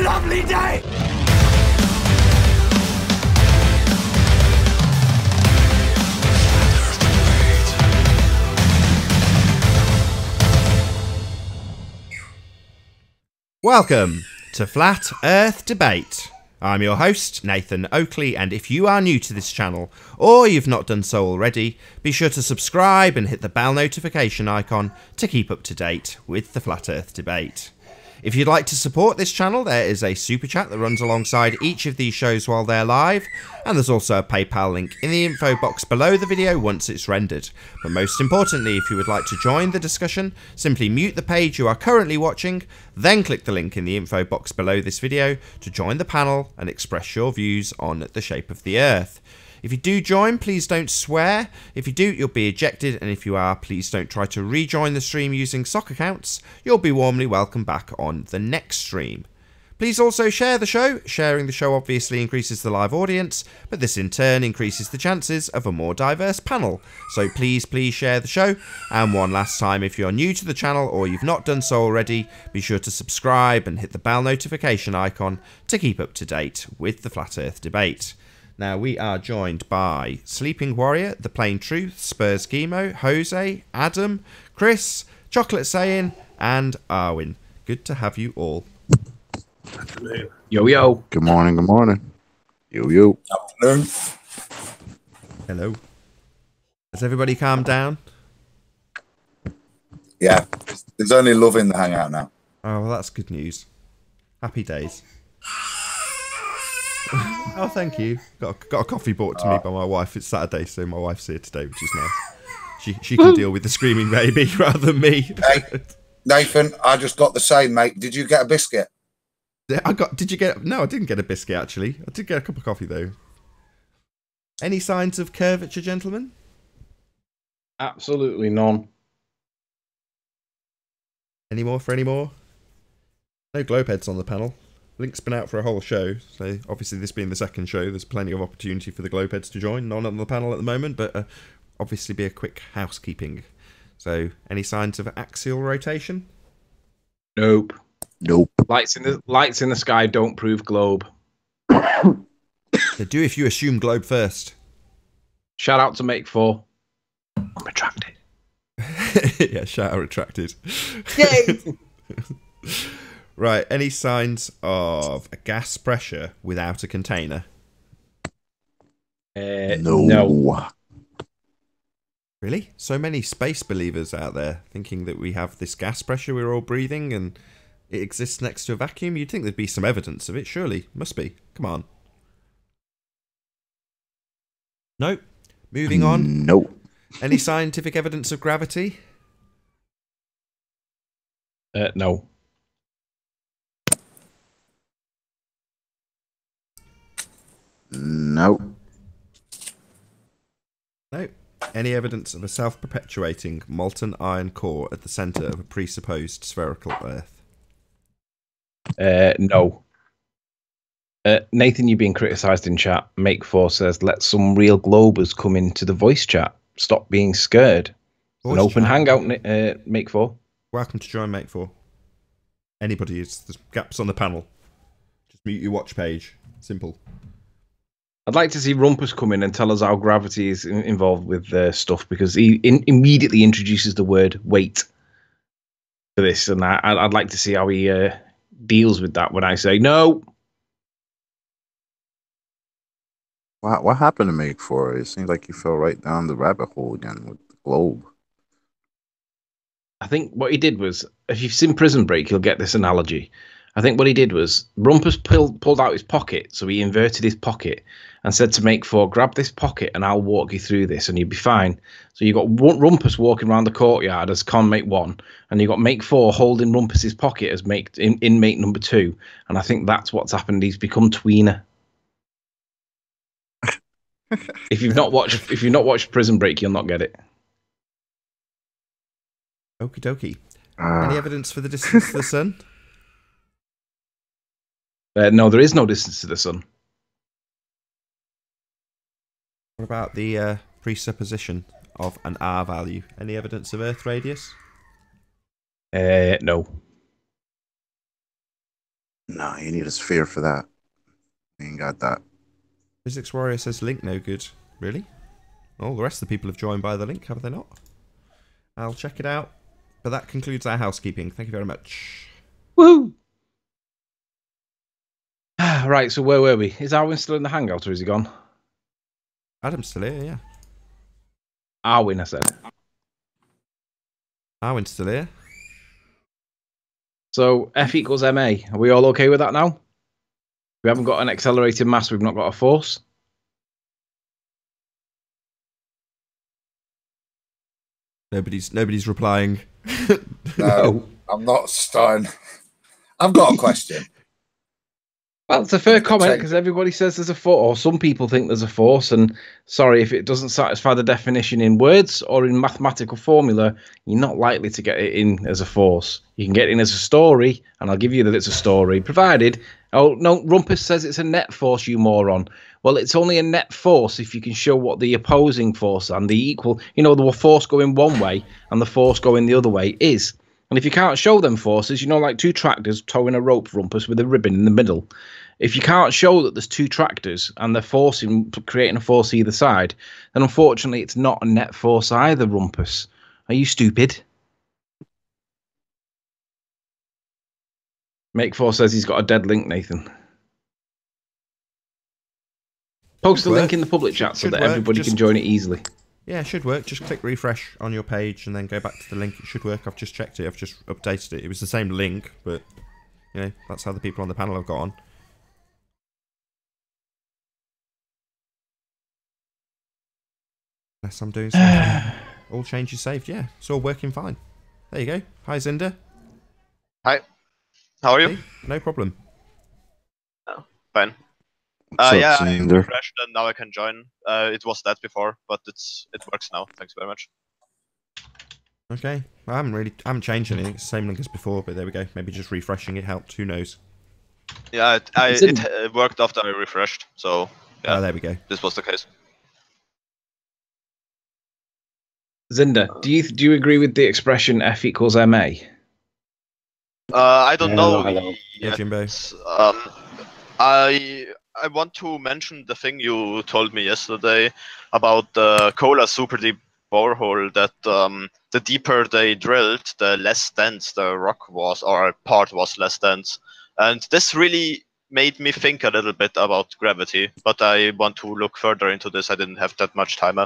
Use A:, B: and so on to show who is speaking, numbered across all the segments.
A: lovely day!
B: Welcome to Flat Earth Debate. I'm your host, Nathan Oakley, and if you are new to this channel, or you've not done so already, be sure to subscribe and hit the bell notification icon to keep up to date with the Flat Earth Debate. If you'd like to support this channel, there is a super chat that runs alongside each of these shows while they're live, and there's also a PayPal link in the info box below the video once it's rendered. But most importantly, if you would like to join the discussion, simply mute the page you are currently watching, then click the link in the info box below this video to join the panel and express your views on the shape of the Earth. If you do join, please don't swear. If you do, you'll be ejected, and if you are, please don't try to rejoin the stream using sock accounts. You'll be warmly welcomed back on the next stream. Please also share the show. Sharing the show obviously increases the live audience, but this in turn increases the chances of a more diverse panel. So please share the show. And one last time, if you're new to the channel or you've not done so already, be sure to subscribe and hit the bell notification icon to keep up to date with the Flat Earth Debate. Now, we are joined by Sleeping Warrior, The Plain Truth, Spurs Chemo, Jose, Adam, Chris, Chocolate Sayin, and Arwin. Good to have you all.
C: Afternoon.
D: Yo, yo.
E: Good morning, good morning. Yo, yo.
C: Afternoon.
B: Hello. Has everybody calmed down?
C: Yeah, there's only love in the hangout now.
B: Oh, well, that's good news. Happy days. Oh, thank you. Got a coffee brought to me by my wife. It's Saturday, so my wife's here today, which is nice. She can deal with the screaming baby rather than me.
C: Hey, Nathan, I just got the same, mate. Did you get a biscuit?
B: Did you get? No, I didn't get a biscuit actually. I did get a cup of coffee though. Any signs of curvature, gentlemen?
D: Absolutely none.
B: Any more for any more? No globeheads on the panel. Link's been out for a whole show, so obviously this being the second show, there's plenty of opportunity for the globeheads to join. None on the panel at the moment, but obviously be a quick housekeeping. So, any signs of axial rotation?
D: Nope.
E: Nope.
D: Lights in the sky don't prove globe.
B: They do if you assume globe first.
D: Shout out to Make 4. I'm retracted.
B: Yeah, shout out retracted.
D: Yay!
B: Right, any signs of a gas pressure without a container?
D: No.
B: Really? So many space believers out there thinking that we have this gas pressure we're all breathing and it exists next to a vacuum? You'd think there'd be some evidence of it, surely. Must be. Come on. Nope. Moving on.
E: Nope.
B: Any scientific evidence of gravity?
D: No.
E: Nope.
B: Nope. Any evidence of a self-perpetuating molten iron core at the centre of a presupposed spherical Earth?
D: No. Nathan, you're being criticised in chat. Make 4 says, let some real globers come into the voice chat. Stop being scared.
B: Voice
D: An open
B: chat.
D: hangout, Make 4.
B: Welcome to join Make 4. Anybody, there's gaps on the panel. Just mute your watch page. Simple.
D: I'd like to see Rumpus come in and tell us how gravity is involved with stuff, because he immediately introduces the word weight for this, and I'd like to see how he deals with that when I say no.
E: What happened to Make 4? It seems like you fell right down the rabbit hole again with the globe.
D: I think what he did was, if you've seen Prison Break, you'll get this analogy. I think what he did was, Rumpus pulled out his pocket, so he inverted his pocket and said to Make 4, grab this pocket and I'll walk you through this and you'll be fine. So you got Rumpus walking around the courtyard as Conmate 1, and you got Make 4 holding Rumpus's pocket as inmate number 2, and I think that's what's happened. He's become tweener. If you've not watched Prison Break, you'll not get it.
B: Okie dokie. Any evidence for the distance to the sun?
D: No, there is no distance to the sun.
B: What about the presupposition of an R value? Any evidence of Earth radius?
D: No.
E: No, you need a sphere for that. You ain't got that.
B: Physics Warrior says link no good. Really? All the rest of the people have joined by the link, have they not? I'll check it out. But that concludes our housekeeping. Thank you very much.
D: Woo! Right, so where were we? Is Arwin still in the hangout or is he gone?
B: Adam's still here, yeah.
D: Arwin, I said.
B: Arwen's still here.
D: So F equals ma. Are we all okay with that now? We haven't got an accelerated mass. We've not got a force.
B: Nobody's replying.
C: No, I'm not starting. I've got a question.
D: Well, it's a fair comment because everybody says there's a force, or some people think there's a force. And sorry, if it doesn't satisfy the definition in words or in mathematical formula, you're not likely to get it in as a force. You can get it in as a story, and I'll give you that it's a story, provided. Oh no, Rumpus says it's a net force, you moron. Well, it's only a net force if you can show what the opposing force and the equal, the force going one way and the force going the other way is. And if you can't show them forces, like two tractors towing a rope, Rumpus, with a ribbon in the middle. If you can't show that there's two tractors and they're creating a force either side, then unfortunately it's not a net force either, Rumpus. Are you stupid? Make Force says he's got a dead link, Nathan. Post a link in the public chat so that everybody can join it easily.
B: Yeah, it should work. Just click refresh on your page and then go back to the link. It should work. I've just checked it. I've just updated it. It was the same link, but that's how the people on the panel have got on. Unless I'm doing something. All changes saved. Yeah, it's all working fine. There you go. Hi, Zinda.
A: Hi. How are you?
B: Hey, no problem.
A: Oh, fine.
E: What's
A: yeah,
E: up,
A: I
E: Sander?
A: refreshed and now I can join. It was that before, but it works now. Thanks very much.
B: Okay. I haven't changed anything. It's the same link as before, but there we go. Maybe just refreshing it helped. Who knows?
A: Yeah, it worked after I refreshed. So yeah,
B: there we go.
A: This was the case.
D: Zinda, do you agree with the expression F equals ma?
A: I don't know.
B: Yeah, Jimbo.
A: I want to mention the thing you told me yesterday about the Cola super deep borehole, that the deeper they drilled, the less dense the rock was, or a part was less dense. And this really made me think a little bit about gravity, but I want to look further into this. I didn't have that much time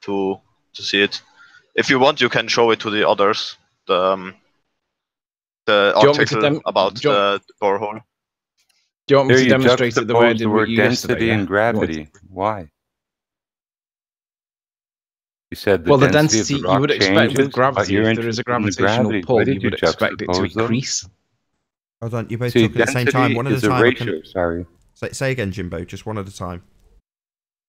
A: to see it. If you want, you can show it to the others. The article about the borehole.
D: Do you want me to demonstrate it the way I did with you
F: density
D: yesterday?
F: and gravity. Why? You said
D: the density of the rock you would expect with gravity. If there is a gravitational pull, you would expect it to increase.
B: Hold on, you both talking at the same time. One at a time.
F: Ratio, sorry.
B: Say again, Jimbo. Just one at a time.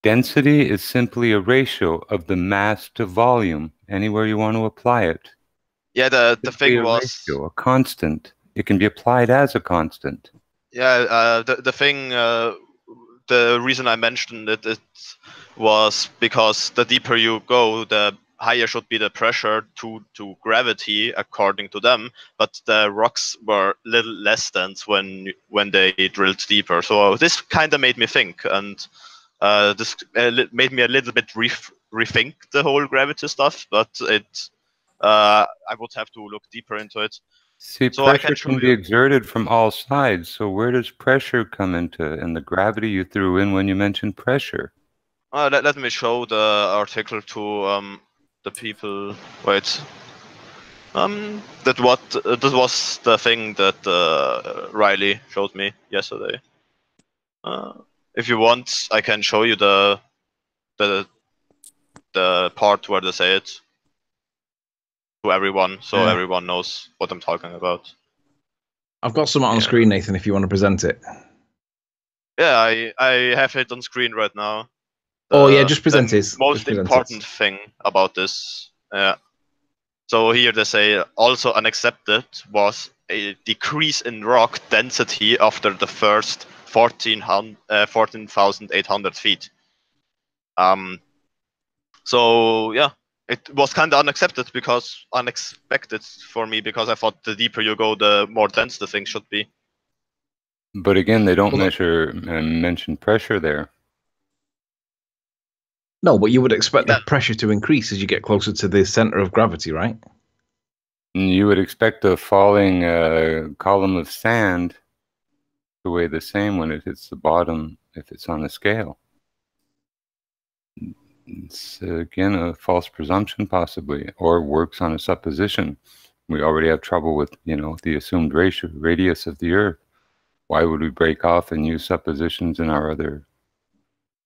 F: Density is simply a ratio of the mass to volume, anywhere you want to apply it.
A: Yeah, the thing was
F: a constant. It can be applied as a constant.
A: Yeah, the reason I mentioned it was because the deeper you go, the higher should be the pressure to gravity, according to them. But the rocks were little less dense when they drilled deeper. So this kind of made me think, and this made me a little bit rethink the whole gravity stuff. But I would have to look deeper into it.
F: See, so pressure can be exerted from all sides. So where does pressure come into? And the gravity you threw in when you mentioned pressure.
A: Let me show the article to the people. Wait. That was the thing that Riley showed me yesterday. If you want, I can show you the part where they say it to everyone, so everyone knows what I'm talking about.
D: I've got some on screen, Nathan, if you want to present it.
A: Yeah, I have it on screen right now.
D: Just present it.
A: Most important thing about this. Yeah. So here they say also unaccepted was a decrease in rock density after the first 14,800 feet. So yeah, it was kind of unexpected for me, because I thought the deeper you go, the more dense the thing should be.
F: But again, they don't measure and mention pressure there.
D: No, but you would expect that pressure to increase as you get closer to the center of gravity, right?
F: You would expect a falling column of sand to weigh the same when it hits the bottom if it's on a scale. It's again a false presumption possibly, or works on a supposition. We already have trouble with, the assumed radius of the Earth. Why would we break off and use suppositions in our other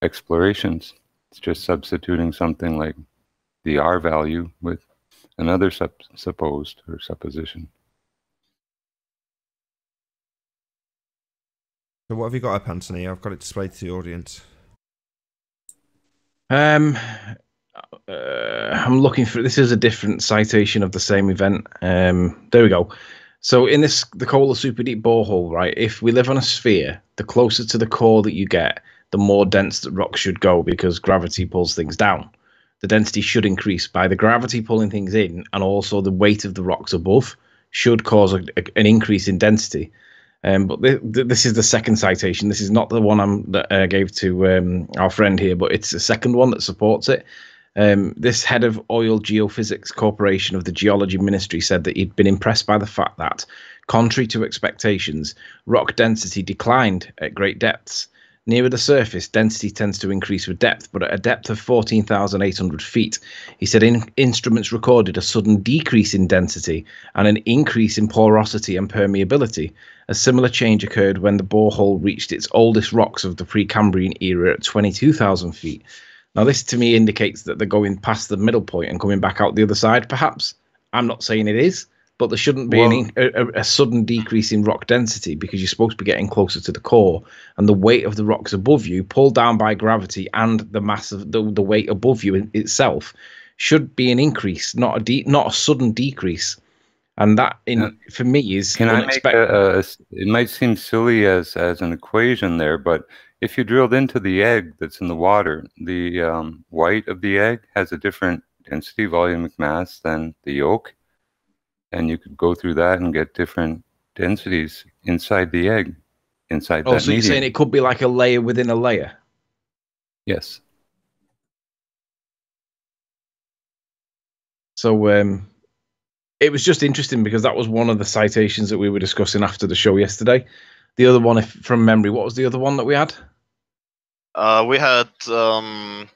F: explorations? It's just substituting something like the R value with another supposed or supposition.
B: So what have you got up, Anthony? I've got it displayed to the audience.
D: I'm looking for, this is a different citation of the same event. There we go. So in the Kola super deep borehole, right, if we live on a sphere, the closer to the core that you get, the more dense the rock should go because gravity pulls things down. The density should increase by the gravity pulling things in, and also the weight of the rocks above should cause an increase in density. But this is the second citation. This is not the one that I gave to our friend here, but it's the second one that supports it. This head of Oil Geophysics Corporation of the Geology Ministry said that he'd been impressed by the fact that, contrary to expectations, rock density declined at great depths. Nearer the surface, density tends to increase with depth, but at a depth of 14,800 feet, he said instruments recorded a sudden decrease in density and an increase in porosity and permeability. A similar change occurred when the borehole reached its oldest rocks of the Precambrian era at 22,000 feet. Now, this to me indicates that they're going past the middle point and coming back out the other side, perhaps. I'm not saying it is, but there shouldn't be a sudden decrease in rock density because you're supposed to be getting closer to the core, and the weight of the rocks above you, pulled down by gravity and the mass of the weight above you itself, should be an increase, not a sudden decrease. And that, for me, is
F: unexpected. It might seem silly as an equation there, but if you drilled into the egg that's in the water, the white of the egg has a different density volumic mass than the yolk. And you could go through that and get different densities inside the egg, inside that medium.
D: So you're saying it could be like a layer within a layer?
F: Yes.
D: So it was just interesting because that was one of the citations that we were discussing after the show yesterday. The other one, from memory, what was the other one that we had?
A: We had one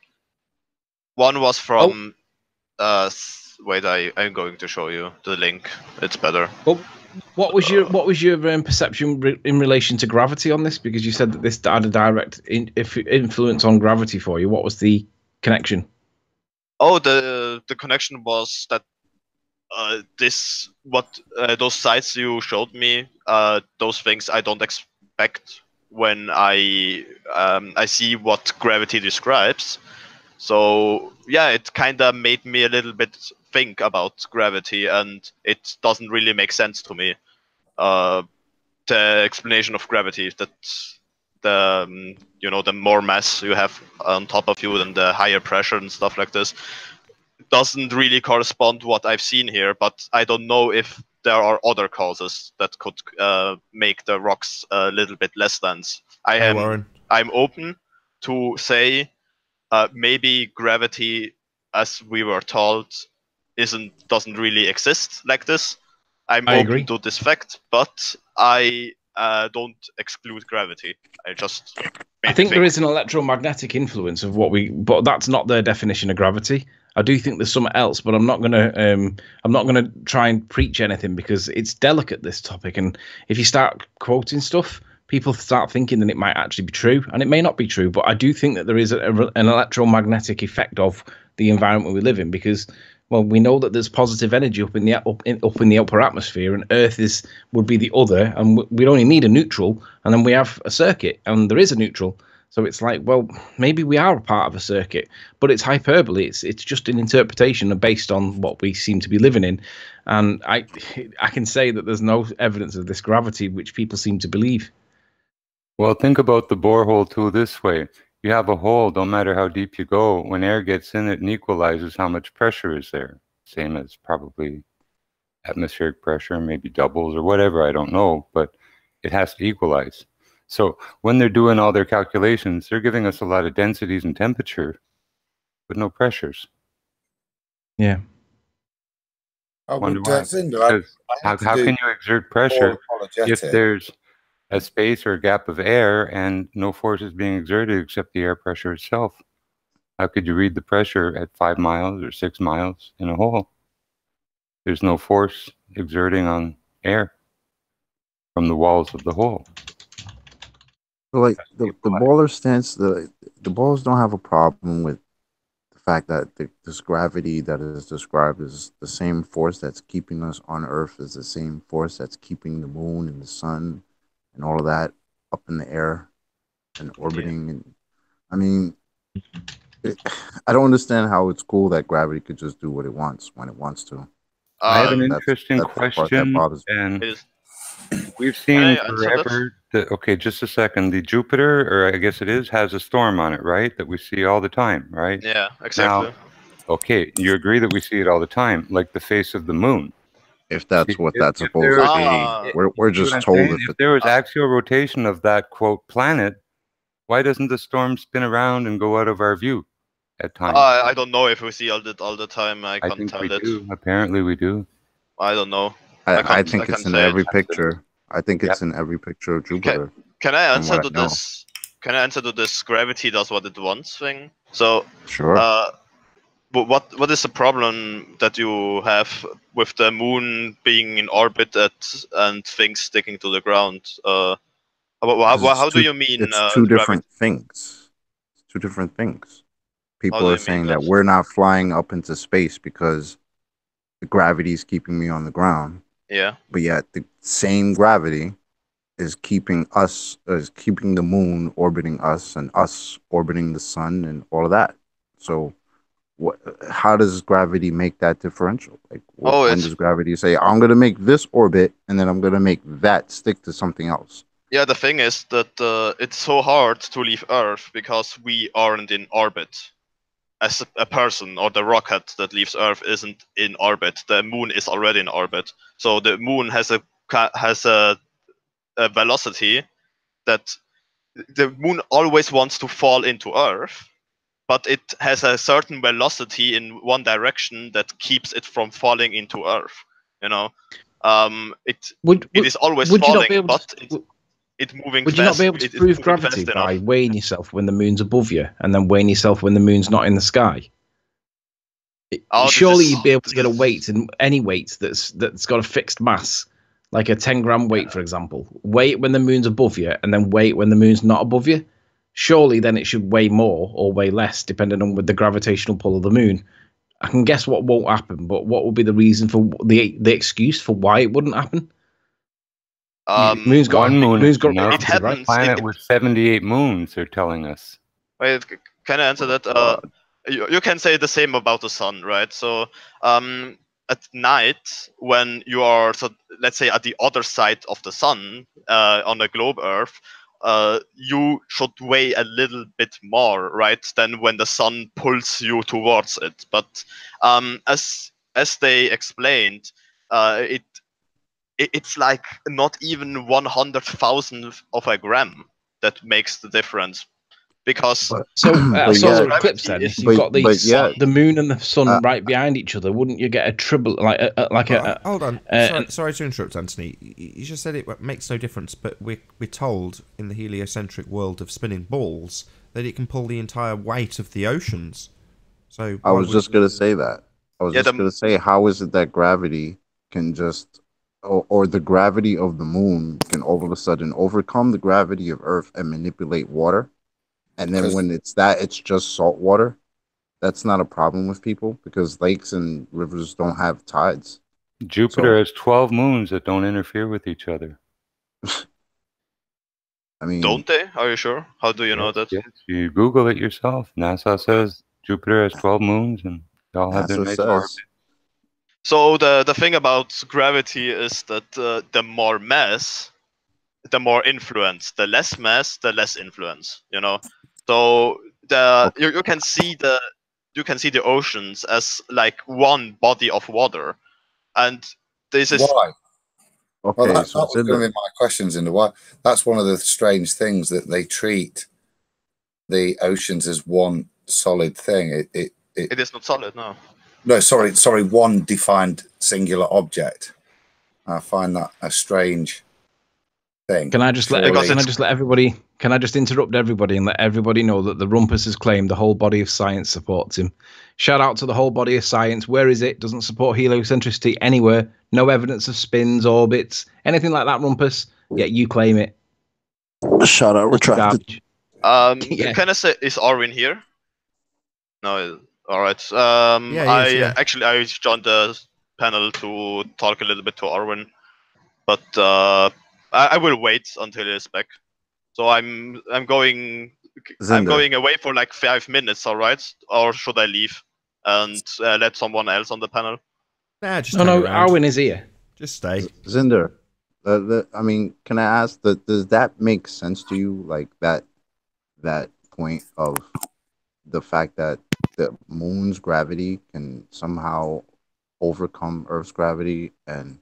A: was from wait, I'm going to show you the link. It's better.
D: Well, what was your perception in relation to gravity on this? Because you said that this had a direct influence on gravity for you. What was the connection?
A: Oh, the connection was that those sites you showed me, those things I don't expect when I see what gravity describes. So yeah, it kind of made me a little bit think about gravity, and it doesn't really make sense to me. The explanation of gravity, that the more mass you have on top of you, then the higher pressure and stuff like this, doesn't really correspond to what I've seen here. But I don't know if there are other causes that could make the rocks a little bit less dense. I'm open to say maybe gravity, as we were told, doesn't really exist like this. I agree to this fact, but I don't exclude gravity. I
D: think there is an electromagnetic influence of but that's not the definition of gravity. I do think there's something else, but I'm not gonna try and preach anything because it's delicate, this topic, and if you start quoting stuff, people start thinking that it might actually be true, and it may not be true. But I do think that there is an electromagnetic effect of the environment we live in, because, well, we know that there's positive energy up in the upper atmosphere, and Earth would be the other, and we'd only need a neutral, and then we have a circuit, and there is a neutral. So it's like, well, maybe we are a part of a circuit, but it's hyperbole. It's just an interpretation based on what we seem to be living in, and I can say that there's no evidence of this gravity, which people seem to believe.
F: Well, think about the borehole tool this way. You have a hole, no matter how deep you go, when air gets in it and equalizes how much pressure is there. Same as probably atmospheric pressure, maybe doubles or whatever, I don't know, but it has to equalize. So when they're doing all their calculations, they're giving us a lot of densities and temperature, but no pressures.
D: Yeah.
C: I
F: Wonder
C: would
F: why?
C: Cinder, I
F: Because how
C: to
F: can
C: do
F: you exert
C: more
F: pressure if
C: apologetic.
F: there's a space or a gap of air and no force is being exerted except the air pressure itself? How could you read the pressure at 5 miles or 6 miles in a hole? There's no force exerting on air from the walls of the hole.
E: So like the baller stance, the ballers don't have a problem with the fact that this gravity that is described as the same force that's keeping us on Earth is the same force that's keeping the moon and the sun and all of that up in the air and orbiting. And I mean, I don't understand how it's cool that gravity could just do what it wants when it wants to.
F: I have an
E: That's
F: interesting
E: the part that
F: question,
E: bothers me.
F: and we've
A: Can I
F: seen
A: answer that?
F: forever that, okay, just a second, the Jupiter, or I guess it is, has a storm on it, right? That we see all the time, right?
A: Yeah, exactly.
F: Now, okay, you agree that we see it all the time, like the face of the moon.
E: If that's
F: See,
E: what
F: if
E: that's
F: there
E: supposed to
F: was,
A: Ah.
E: be, we're
F: see what
E: just
F: I'm
E: told
F: saying?
E: if
F: If
E: it.
F: there was axial rotation of that, quote, planet, why doesn't the storm spin around and go out of our view at times?
A: I don't know if we see all the time. I
F: I
A: can't
F: think
A: tell
F: we
A: it.
F: do. Apparently we do.
A: I don't know.
E: I think it's in
A: say it.
E: every picture. I think it's
F: Yep.
E: in every picture of Jupiter.
A: Can I
E: From
A: answer
E: what I
A: to
E: know.
A: this? Can I answer to this gravity does what it wants thing? So,
E: Sure.
A: what is the problem that you have with the moon being in orbit and things sticking to the ground? How do you mean
E: It's two
A: gravity?
E: different things. It's two different things. People
A: do
E: are
A: you mean
E: saying
A: that?
E: that we're not flying up into space because the gravity is keeping me on the ground.
A: Yeah.
E: But yet the same gravity is keeping the moon orbiting us and us orbiting the sun and all of that. So how does gravity make that differential? Like
A: Oh,
E: when does gravity say I'm going to make this orbit and then I'm going to make that stick to something else?
A: yeah. The thing is that it's so hard to leave Earth because we aren't in orbit. As a person or the rocket that leaves Earth isn't in orbit, the moon is already in orbit. So the moon has a velocity that the moon always wants to fall into Earth, but it has a certain velocity in one direction that keeps it from falling into Earth. You know, it is always
D: would you not
A: falling,
D: be able
A: but
D: to,
A: it's moving
D: would you
A: fast.
D: not be able to
A: It is
D: prove
A: moving
D: gravity
A: fast
D: by
A: enough.
D: weighing yourself when the moon's above you and then weighing yourself when the moon's not in the sky? Surely you'd be able to get a weight, and any weight that's got a fixed mass, like a 10-gram weight, for example. Weigh it when the moon's above you, and then weigh it when the moon's not above you. Surely then it should weigh more or weigh less, depending on with the gravitational pull of the moon. I can guess what won't happen, but what would be the reason for the excuse for why it wouldn't happen? Moon's got
F: one moon
D: moon's
F: is
D: got
F: enough.
A: It
D: gravity, right?
A: happens.
F: Planet with 78 moons, they're telling us.
A: Wait, can I answer that? You can say the same about the sun, right? So at night, when you are, so let's say, at the other side of the sun on the globe Earth, you should weigh a little bit more, right, than when the sun pulls you towards it. But as they explained, it's like not even 100,000th of a gram that makes the difference. Because
D: So
E: But
D: solar
E: yeah,
D: eclipse, then,
A: is
D: if you've got
E: but yeah,
D: the moon and the sun
E: uh,
D: right behind each other, wouldn't you get a triple
B: Hold on. Sorry to interrupt, Anthony. You just said it makes no difference, but we're told in the heliocentric world of spinning balls that it can pull the entire weight of the oceans. So
E: I was just gonna say that. I was
A: Yeah,
E: just gonna say, how is it that gravity can just, or the gravity of the moon can all of a sudden overcome the gravity of Earth and manipulate water? And then when it's just salt water. That's not a problem with people because lakes and rivers don't have tides.
F: Jupiter has 12 moons that don't interfere with each other.
E: I mean,
A: don't they? Are you sure? How do you know that?
F: Yes, you Google it yourself. NASA says Jupiter has 12 moons and they all have their
E: NASA
F: nice
E: says.
F: orbit.
A: So the thing about gravity is that the more mass, the more influence. The less mass, the less influence. You know. So you can see the oceans as like one body of water, and this is
C: Why?
E: Okay,
C: Well, that
E: so
C: was going to be my questions into why. That's one of the strange things that they treat the oceans as one solid thing.
A: It is not solid, no.
C: No, sorry, one defined singular object. I find that a strange thing.
D: Can I just let everybody? Can I just interrupt everybody and let everybody know that the Rumpus has claimed the whole body of science supports him? Shout out to the whole body of science. Where is it? Doesn't support heliocentricity anywhere. No evidence of spins, orbits, anything like that. Rumpus. Yet you claim it.
E: Shout out retracted.
D: Yeah.
A: Can I say, is Arwin here? No. All right.
B: Yeah, he is, yeah.
A: Actually I joined the panel to talk a little bit to Arwin, but I will wait until he's back. So I'm going away for like 5 minutes. All right, or should I leave and let someone else on the panel?
B: Nah, just
D: No,
B: hang around.
D: Arwin is here.
B: Just stay.
E: Zinder, I mean, can I ask that? Does that make sense to you? Like that point of the fact that the moon's gravity can somehow overcome Earth's gravity and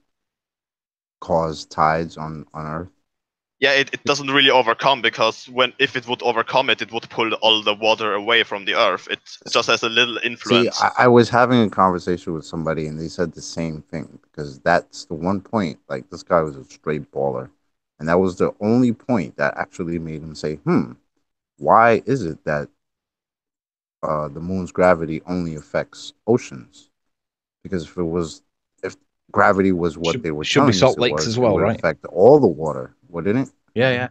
E: cause tides on Earth?
A: Yeah, it doesn't really overcome, because if it would overcome it, it would pull all the water away from the Earth. It just has a little influence.
E: See, I was having a conversation with somebody and they said the same thing, because that's the one point. Like, this guy was a straight baller, and that was the only point that actually made him say, why is it that the moon's gravity only affects oceans? Because if gravity was what they were
D: should
E: telling
D: be salt
E: us it
D: lakes
E: was,
D: as well,
E: it would
D: right?
E: affect all the water, wouldn't it?
D: Yeah.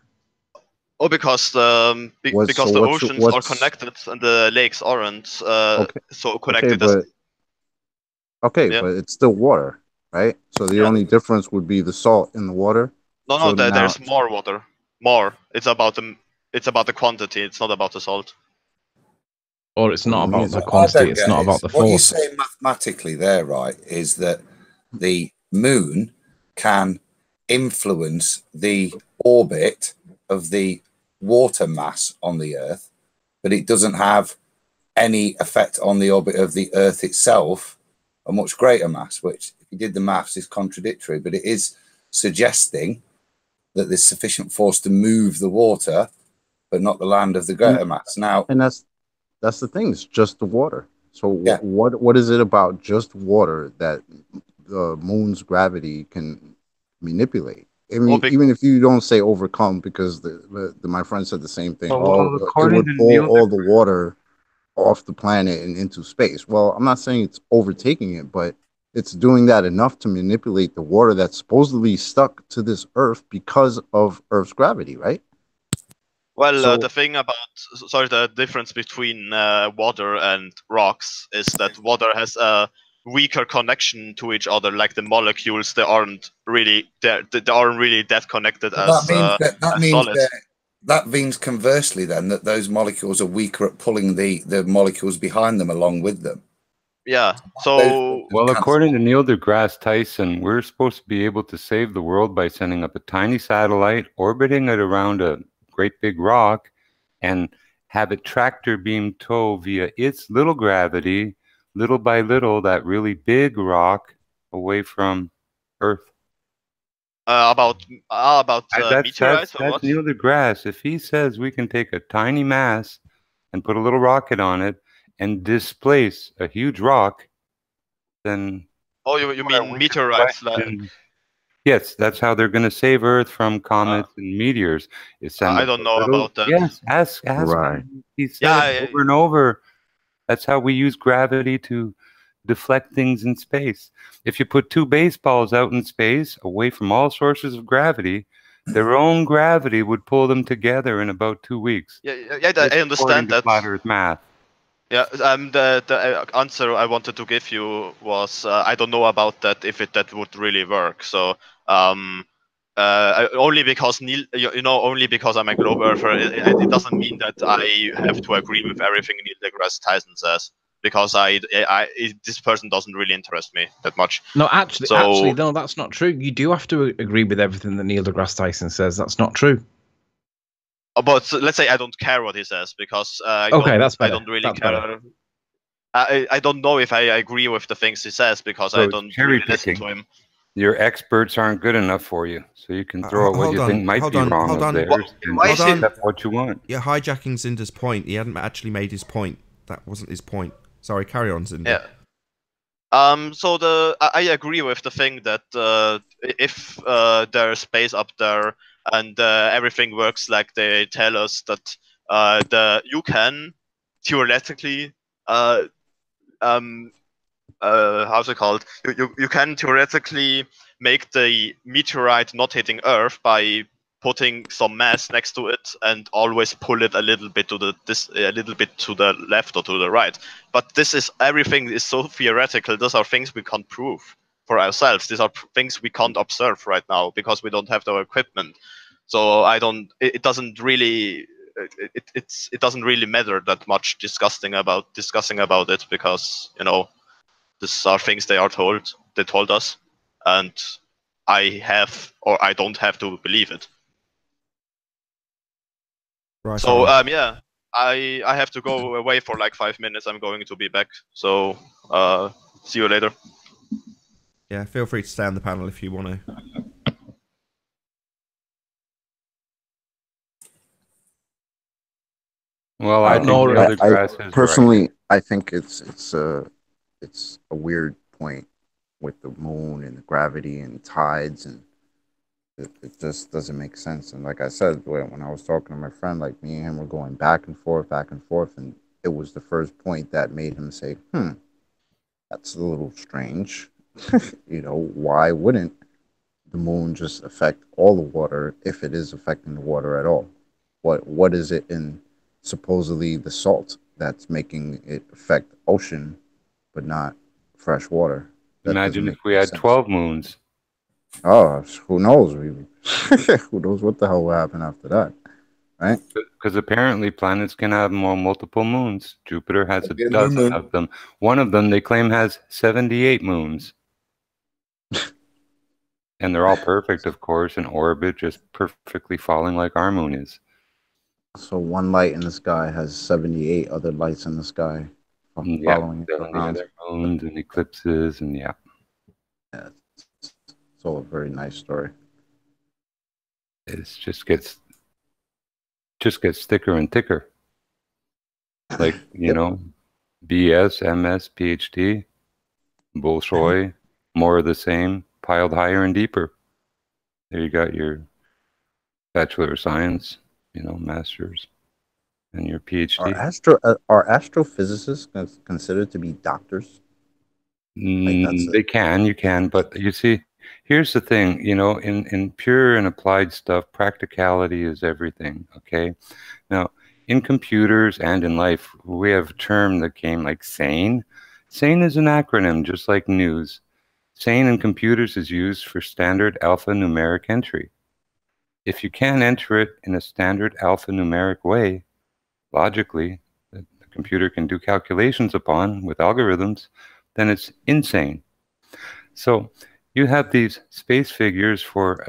A: Oh, because the oceans are connected and the lakes aren't so connected.
E: But it's still water, right? So the only difference would be the salt in the water.
A: No, there's more water. More. It's about the quantity. It's not about the salt.
D: Or it's not about the quantity. It's not about the force.
C: What you say mathematically there, right, is that the moon can influence the orbit of the water mass on the Earth, but it doesn't have any effect on the orbit of the Earth itself, a much greater mass, which, if you did the maths, is contradictory, but it is suggesting that there's sufficient force to move the water, but not the land of the greater mass. Now,
E: and that's the thing. It's just the water. So what is it about just water that the moon's gravity can manipulate? I mean, even if you don't say overcome, because my friend said the same thing. It would pull all the water off the planet and into space. Well, I'm not saying it's overtaking it, but it's doing that enough to manipulate the water that's supposedly stuck to this Earth because of Earth's gravity, right?
A: Well, the difference between water and rocks is that water has a weaker connection to each other. Like the molecules, they aren't really that connected as solid.
C: That means conversely then that those molecules are weaker at pulling the molecules behind them along with them.
A: Yeah. So,
F: well, according to Neil deGrasse Tyson, we're supposed to be able to save the world by sending up a tiny satellite, orbiting it around a great big rock, and have it tractor beam tow via its little gravity, little by little, that really big rock away from Earth.
A: About meteorites or
F: that's
A: what?
F: Neil deGrasse. If he says we can take a tiny mass and put a little rocket on it and displace a huge rock, then
A: you mean meteorites?
F: Yes, that's how they're going to save Earth from comets and meteors.
A: I don't know about that.
F: Yes, ask
E: right.
F: He said it over and over. That's how we use gravity to deflect things in space. If you put two baseballs out in space, away from all sources of gravity, their own gravity would pull them together in about 2 weeks.
A: Yeah, I understand that.
F: Flat Earth math.
A: Yeah, the answer I wanted to give you was I don't know about that, if that would really work. So only because only because I'm a globe earther, it doesn't mean that I have to agree with everything Neil deGrasse Tyson says, because this person doesn't really interest me that much.
D: No, actually, no, that's not true. You do have to agree with everything that Neil deGrasse Tyson says. That's not true.
A: But let's say I don't care what he says, because I don't really care. I don't know if I agree with the things he says, because I don't really listen to him.
F: Your experts aren't good enough for you, so you can throw out what you think might be wrong of theirs and
A: Why
F: just
A: is it-
F: accept what you want.
B: You're hijacking Zinder's point. He hadn't actually made his point. That wasn't his point. Sorry, carry on, Zinder.
A: Yeah. So I agree with the thing that if there's space up there and everything works like they tell us that you can theoretically how's it called? You can theoretically make the meteorite not hitting Earth by putting some mass next to it and always pull it a little bit to the left or to the right. But everything is so theoretical. Those are things we can't prove for ourselves. These are things we can't observe right now because we don't have the equipment. So it doesn't really. It doesn't really matter that much discussing about it because these are things they told us, and I don't have to believe it.
B: Right.
A: So yeah, I have to go away for like 5 minutes. I'm going to be back. So see you later.
B: Yeah, feel free to stay on the panel if you want to.
F: Well, I think
D: No,
F: the other grass is
E: personally,
F: right.
E: I think it's a weird point with the moon and the gravity and tides, and it just doesn't make sense. And like I said, when I was talking to my friend, like me and him were going back and forth, and it was the first point that made him say, that's a little strange. Why wouldn't the moon just affect all the water if it is affecting the water at all? What is it in supposedly the salt that's making it affect ocean but not fresh water? That doesn't
F: Imagine
E: make
F: if we
E: any
F: had
E: sense.
F: 12 moons.
E: Oh, who knows? Who knows what the hell will happen after that, right?
F: Because apparently planets can have multiple moons. Jupiter has a
C: Again,
F: dozen
C: moon.
F: of them. One of them they claim has 78 moons. And they're all perfect, of course, in orbit, just perfectly falling like our moon is.
E: So one light in the sky has 78 other lights in the sky following it
F: 70
E: around.
F: other moons and eclipses, and yeah.
E: Yeah, it's all a very nice story.
F: It just gets thicker and thicker. Like, BS, MS, PhD, Bolshoi, more of the same, piled higher and deeper. There you got your Bachelor of Science, master's, and your PhD.
E: Are astrophysicists considered to be doctors?
F: You can, but you see, here's the thing, in pure and applied stuff, practicality is everything, okay? Now, in computers and in life, we have a term that came like SANE. SANE is an acronym, just like news. SANE in computers is used for standard alphanumeric entry. If you can't enter it in a standard alphanumeric way, logically, that the computer can do calculations upon with algorithms, then it's insane. So you have these space figures for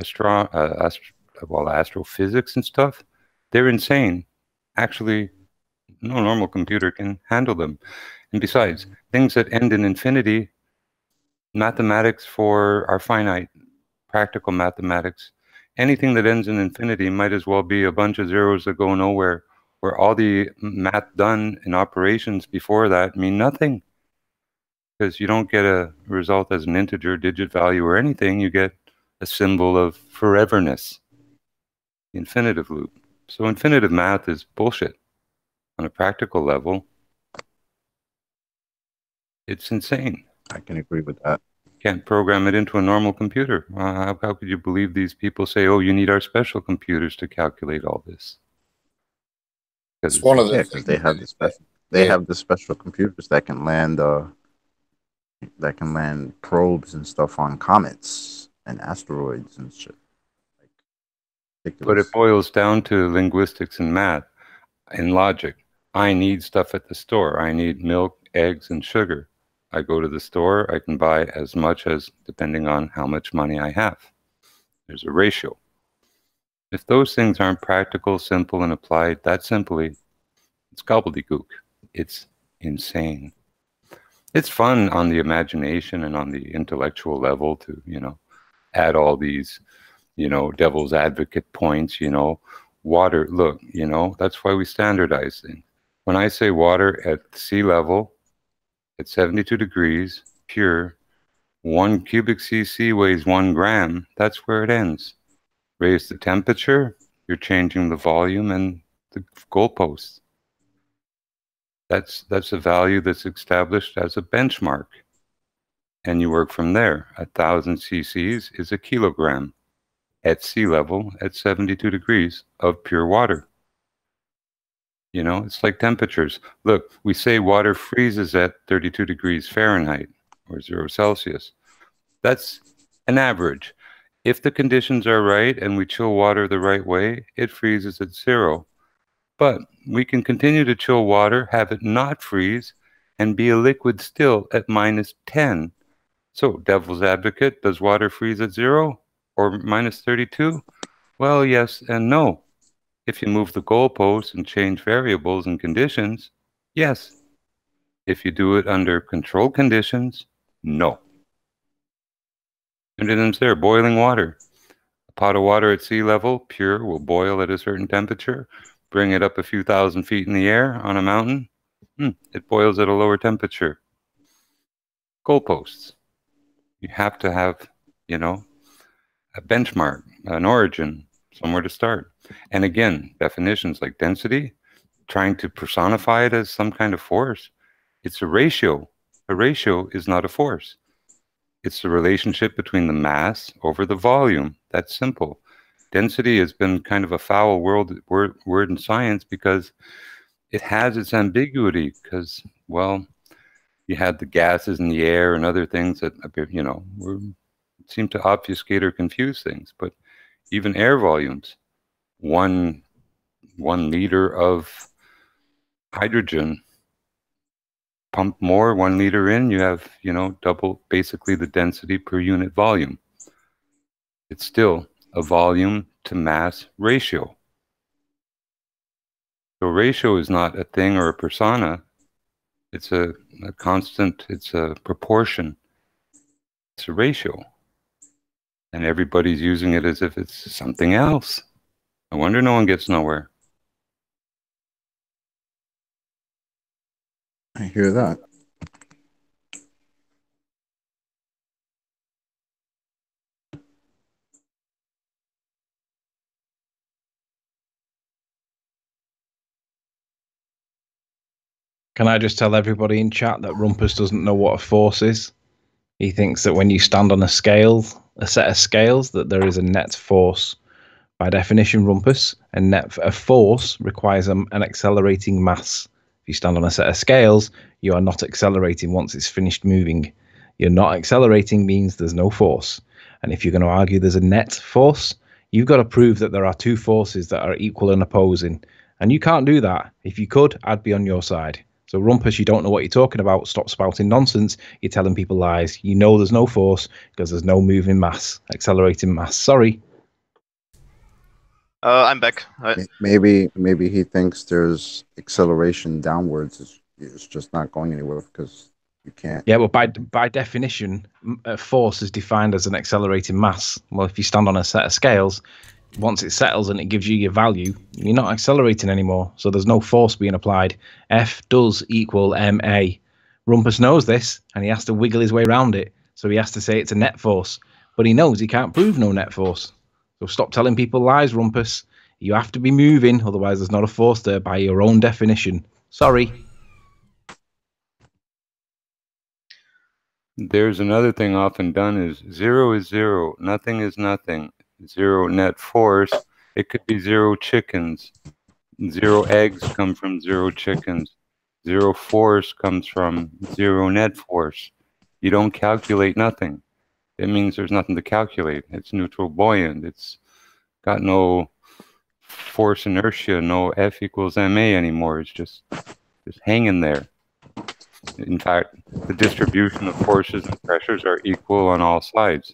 F: astrophysics and stuff. They're insane. Actually, no normal computer can handle them. And besides, things that end in infinity, mathematics are finite, practical mathematics. Anything that ends in infinity might as well be a bunch of zeros that go nowhere, where all the math done in operations before that mean nothing. Because you don't get a result as an integer, digit value, or anything. You get a symbol of foreverness, the infinitive loop. So infinitive math is bullshit. On a practical level, it's insane.
E: I can agree with that.
F: Can't program it into a normal computer. How could you believe these people say, oh, you need our special computers to calculate all this?
C: It's one of the
E: because they have the special computers that can land probes and stuff on comets and asteroids and shit.
F: But it boils down to linguistics and math and logic. I need stuff at the store. I need milk, eggs, and sugar. I go to the store, I can buy as much as depending on how much money I have. There's a ratio. If those things aren't practical, simple, and applied that simply, it's gobbledygook. It's insane. It's fun on the imagination and on the intellectual level to, add all these, you know, devil's advocate points, you know, water, look, you know, that's why we standardize things. When I say water at sea level, at 72 degrees, pure, 1 cubic cc weighs 1 gram, that's where it ends. Raise the temperature, you're changing the volume and the goalposts. That's a value that's established as a benchmark. And you work from there. 1,000 cc's is a kilogram at sea level at 72 degrees of pure water. You know, it's like temperatures. Look, we say water freezes at 32 degrees Fahrenheit or 0 Celsius. That's an average. If the conditions are right and we chill water the right way, it freezes at 0. But we can continue to chill water, have it not freeze, and be a liquid still at -10. So, devil's advocate, does water freeze at 0 or -32? Well, yes and no. If you move the goalposts and change variables and conditions, yes. If you do it under controlled conditions, no. Synonyms there, boiling water. A pot of water at sea level, pure, will boil at a certain temperature. Bring it up a few thousand feet in the air on a mountain, it boils at a lower temperature. Goalposts. You have to have, you know, a benchmark, an origin, somewhere to start. And again, definitions like density, trying to personify it as some kind of force. It's a ratio. A ratio is not a force. It's the relationship between the mass over the volume. That's simple. Density has been kind of a foul word in science because it has its ambiguity because, well, you had the gases in the air and other things that, you know, seem to obfuscate or confuse things. But even air volumes, one liter of hydrogen, pump more, 1 liter in, you have, you know, double basically the density per unit volume. It's still a volume to mass ratio. So ratio is not a thing or a persona. It's a constant, it's a proportion. It's a ratio. And everybody's using it as if it's something else. No wonder no one gets nowhere.
E: I hear that.
D: Can I just tell everybody in chat that Rumpus doesn't know what a force is? He thinks that when you stand on a scale, a set of scales, that there is a net force. By definition, Rumpus, a force requires an accelerating mass. If you stand on a set of scales, you are not accelerating once it's finished moving. You're not accelerating means there's no force. And if you're going to argue there's a net force, you've got to prove that there are two forces that are equal and opposing. And you can't do that. If you could, I'd be on your side. So Rumpus, you don't know what you're talking about. Stop spouting nonsense. You're telling people lies. You know there's no force because there's no moving mass, accelerating mass. Sorry.
A: I'm back.
E: Maybe he thinks there's acceleration downwards. It's just not going anywhere because you can't.
D: Yeah, well, by definition, a force is defined as an accelerating mass. Well, if you stand on a set of scales, once it settles and it gives you your value, you're not accelerating anymore. So there's no force being applied. F does equal ma. Rumpus knows this, and he has to wiggle his way around it. So he has to say it's a net force. But he knows he can't prove no net force. So stop telling people lies, Rumpus. You have to be moving, otherwise there's not a force there by your own definition. Sorry.
F: There's another thing often done is 0 is 0, nothing is nothing. 0 net force, it could be 0 chickens. 0 eggs come from 0 chickens. 0 force comes from 0 net force. You don't calculate nothing. It means there's nothing to calculate. It's neutral buoyant. It's got no force inertia, no F equals ma anymore. It's just hanging there. In fact, the distribution of forces and pressures are equal on all sides.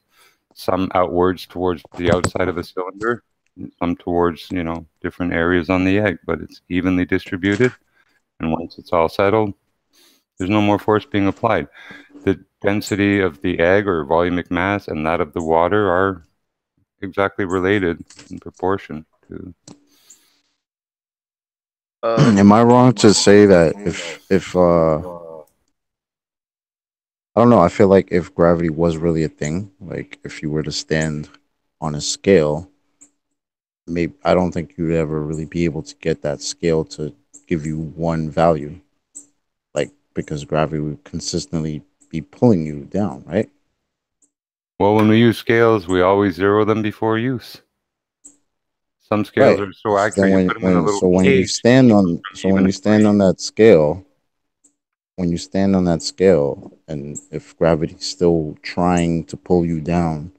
F: Some outwards towards the outside of a cylinder, some towards, you know, different areas on the egg, but it's evenly distributed. And once it's all settled, there's no more force being applied. The density of the egg or volumic mass and that of the water are exactly related in proportion to.
E: Am I wrong to say that if I don't know, I feel like if gravity was really a thing, like if you were to stand on a scale, maybe I don't think you'd ever really be able to get that scale to give you one value, like because gravity would consistently be pulling you down, right?
F: Well, when we use scales, we always zero them before use. Some scales
E: Right.
F: are so
E: So
F: accurate, you put them in a little
E: when you
F: cage,
E: stand on
F: even
E: on that scale, when you stand on that scale, and if gravity's still trying to pull you down,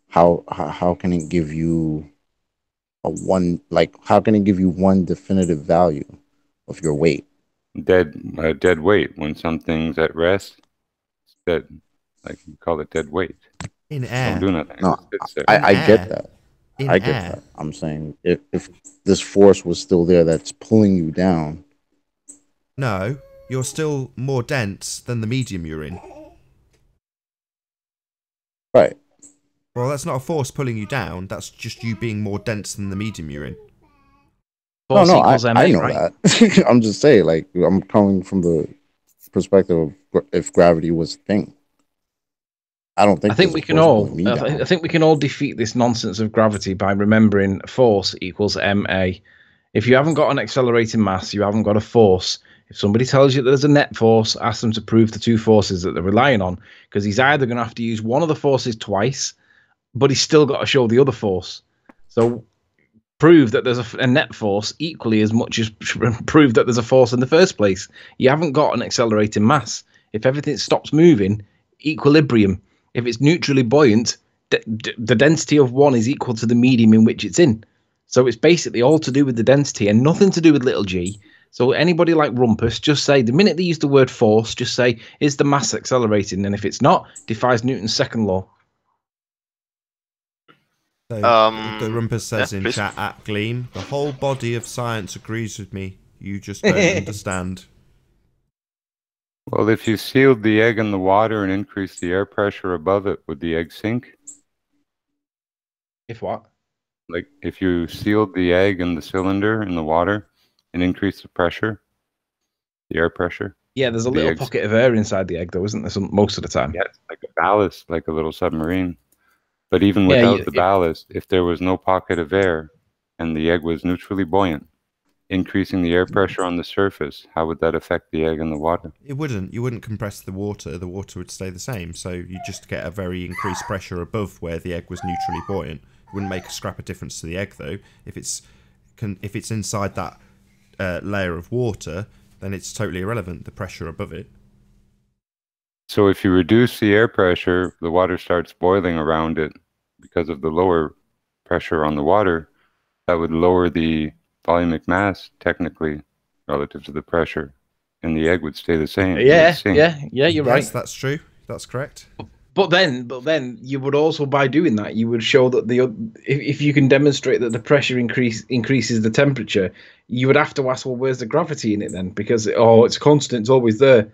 E: how can it give you a one, like how can it give you one definitive value of your weight?
F: dead weight. When something's at rest, it's dead. Like you call it dead weight.
B: In
F: Don't
B: air.
F: do nothing. It
E: No,
F: just sits there.
B: In
E: I
B: air.
E: get that.
B: In
E: I get
B: air.
E: that. I'm saying if this force was still there that's pulling you down,
B: No, you're still more dense than the medium you're in.
E: right?
B: Well, that's not a force pulling you down. That's just you being more dense than the medium you're in.
D: Force
E: No,
D: equals
E: I
D: MA,
E: know
D: right?
E: that. I'm just saying, like, I'm coming from the perspective of if gravity was a thing. I don't think
D: I think
E: there's
D: we
E: a
D: can
E: force
D: all.
E: pulling me down.
D: I think we can all defeat this nonsense of gravity by remembering force equals ma. If you haven't got an accelerating mass, you haven't got a force. If somebody tells you that there's a net force, ask them to prove the two forces that they're relying on, because he's either going to have to use one of the forces twice, but he's still got to show the other force. So prove that there's a net force equally as much as prove that there's a force in the first place. You haven't got an accelerating mass. If everything stops moving, equilibrium. If it's neutrally buoyant, the density of one is equal to the medium in which it's in. So it's basically all to do with the density and nothing to do with little g. So anybody like Rumpus, just say, the minute they use the word force, just say, is the mass accelerating? And if it's not, defies Newton's second law.
B: So the Rumpus says in
A: please.
B: chat at Gleam, the whole body of science agrees with me. You just don't understand.
F: Well, if you sealed the egg in the water and increased the air pressure above it, would the egg sink?
D: If what?
F: Like if you sealed the egg in the cylinder in the water and increased the pressure, the air pressure?
D: Yeah, there's a
F: the
D: little
F: eggs-
D: pocket of air inside the egg, though, isn't there? Most of the time.
F: Yeah, it's like a ballast, like a little submarine. But even
D: Yeah,
F: without the ballast, if there was no pocket of air and the egg was neutrally buoyant, increasing the air pressure on the surface, how would that affect the egg in the water?
B: It wouldn't. You wouldn't compress the water. The water would stay the same. So you just get a very increased pressure above where the egg was neutrally buoyant. It wouldn't make a scrap of difference to the egg, though. If it's inside that layer of water, then it's totally irrelevant, the pressure above it.
F: So if you reduce the air pressure, the water starts boiling around it because of the lower pressure on the water. That would lower the volumic mass, technically, relative to the pressure. And the egg would stay the same.
D: Yeah, you're right.
B: Yes, that's true. That's correct.
D: But then you would also, by doing that, you would show that if you can demonstrate that the pressure increases the temperature, you would have to ask, well, where's the gravity in it then? Because it's constant, it's always there.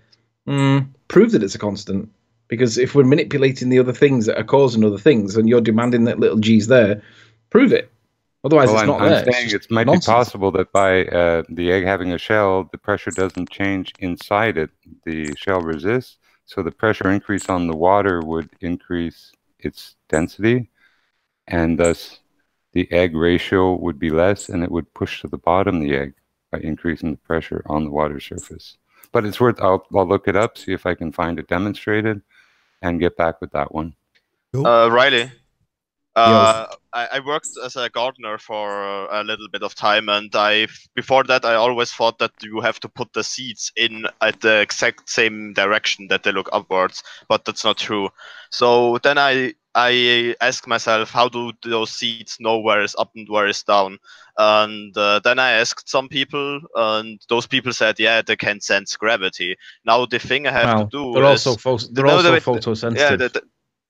D: Prove that it's a constant. Because if we're manipulating the other things that are causing other things, and you're demanding that little g's there, prove it. Otherwise, it's not there.
F: I'm saying it might be possible that by the egg having a shell, the pressure doesn't change inside it. The shell resists. So the pressure increase on the water would increase its density, and thus the egg ratio would be less, and it would push to the bottom the egg by increasing the pressure on the water surface. But it's worth, I'll look it up, see if I can find it demonstrated, and get back with that one.
B: Cool.
A: Riley, I worked as a gardener for a little bit of time, and before that I always thought that you have to put the seeds in at the exact same direction that they look upwards, but that's not true. So then I ask myself, how do those seeds know where is up and where is down? And then I asked some people, and those people said, yeah, they can sense gravity. Now the thing I have to do
D: they're
A: is
D: also photosensitive.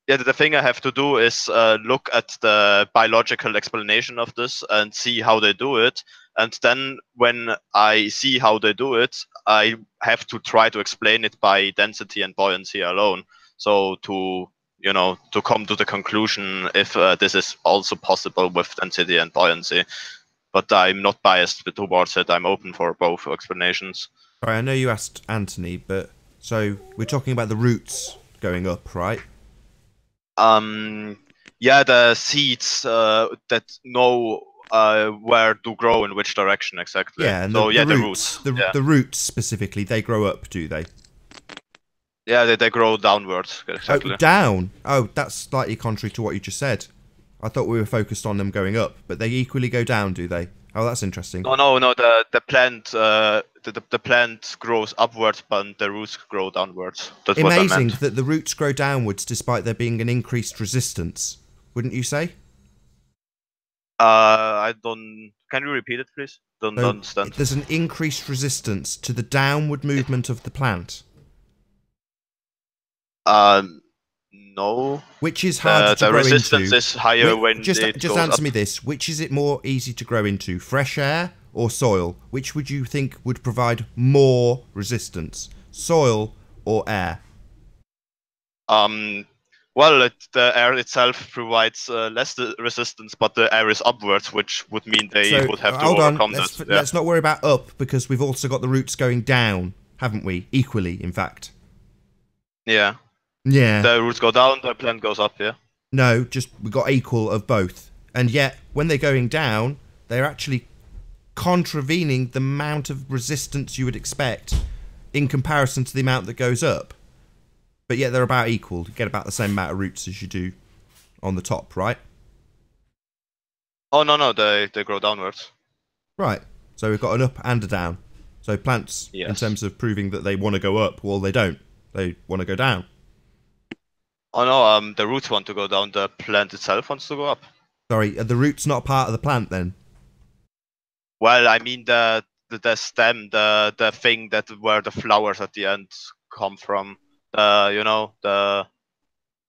A: The thing I have to do is look at the biological explanation of this and see how they do it. And then when I see how they do it, I have to try to explain it by density and buoyancy alone. So to to come to the conclusion if this is also possible with density and buoyancy. But I'm not biased towards it. I'm open for both explanations.
B: Sorry, I know you asked Anthony, but so we're talking about the roots going up, right?
A: Yeah, the seeds that know where to grow in which direction exactly.
B: Yeah, and
A: so
B: the
A: the
B: roots,
A: roots.
B: the roots specifically, they grow up, do they?
A: Yeah, they grow downwards exactly.
B: Oh, down. Oh, that's slightly contrary to what you just said. I thought we were focused on them going up, but they equally go down, do they? Oh, that's interesting.
A: No. The plant the plant grows upwards, but the roots grow downwards. That's what I
B: Amazing
A: meant.
B: that the roots grow downwards despite there being an increased resistance. Wouldn't you say?
A: I don't. Can you repeat it, please? Don't
B: So
A: understand.
B: there's an increased resistance to the downward movement of the plant.
A: No.
B: Which is harder to
A: The
B: grow
A: resistance
B: into?
A: is higher when
B: just
A: it goes
B: answer
A: up.
B: me this: which is it more easy to grow into, fresh air or soil? Which would you think would provide more resistance, soil or air?
A: Well, the air itself provides less resistance, but the air is upwards, which would mean they would have to
B: hold on.
A: overcome this.
B: Let's not worry about up because we've also got the roots going down, haven't we? Equally, in fact.
A: Yeah.
B: Yeah.
A: The roots go down, the plant goes up. Yeah.
B: No, just we got equal of both, and yet when they're going down, they're actually contravening the amount of resistance you would expect in comparison to the amount that goes up. But yet they're about equal. You get about the same amount of roots as you do on the top, right?
A: Oh no, they grow downwards.
B: Right. So we've got an up and a down. So plants, in terms of proving that they want to go up, well, they don't. They want to go down.
A: Oh no, the roots want to go down. The plant itself wants to go up.
B: Sorry, are the roots not part of the plant then?
A: Well, I mean the stem, the thing that where the flowers at the end come from. The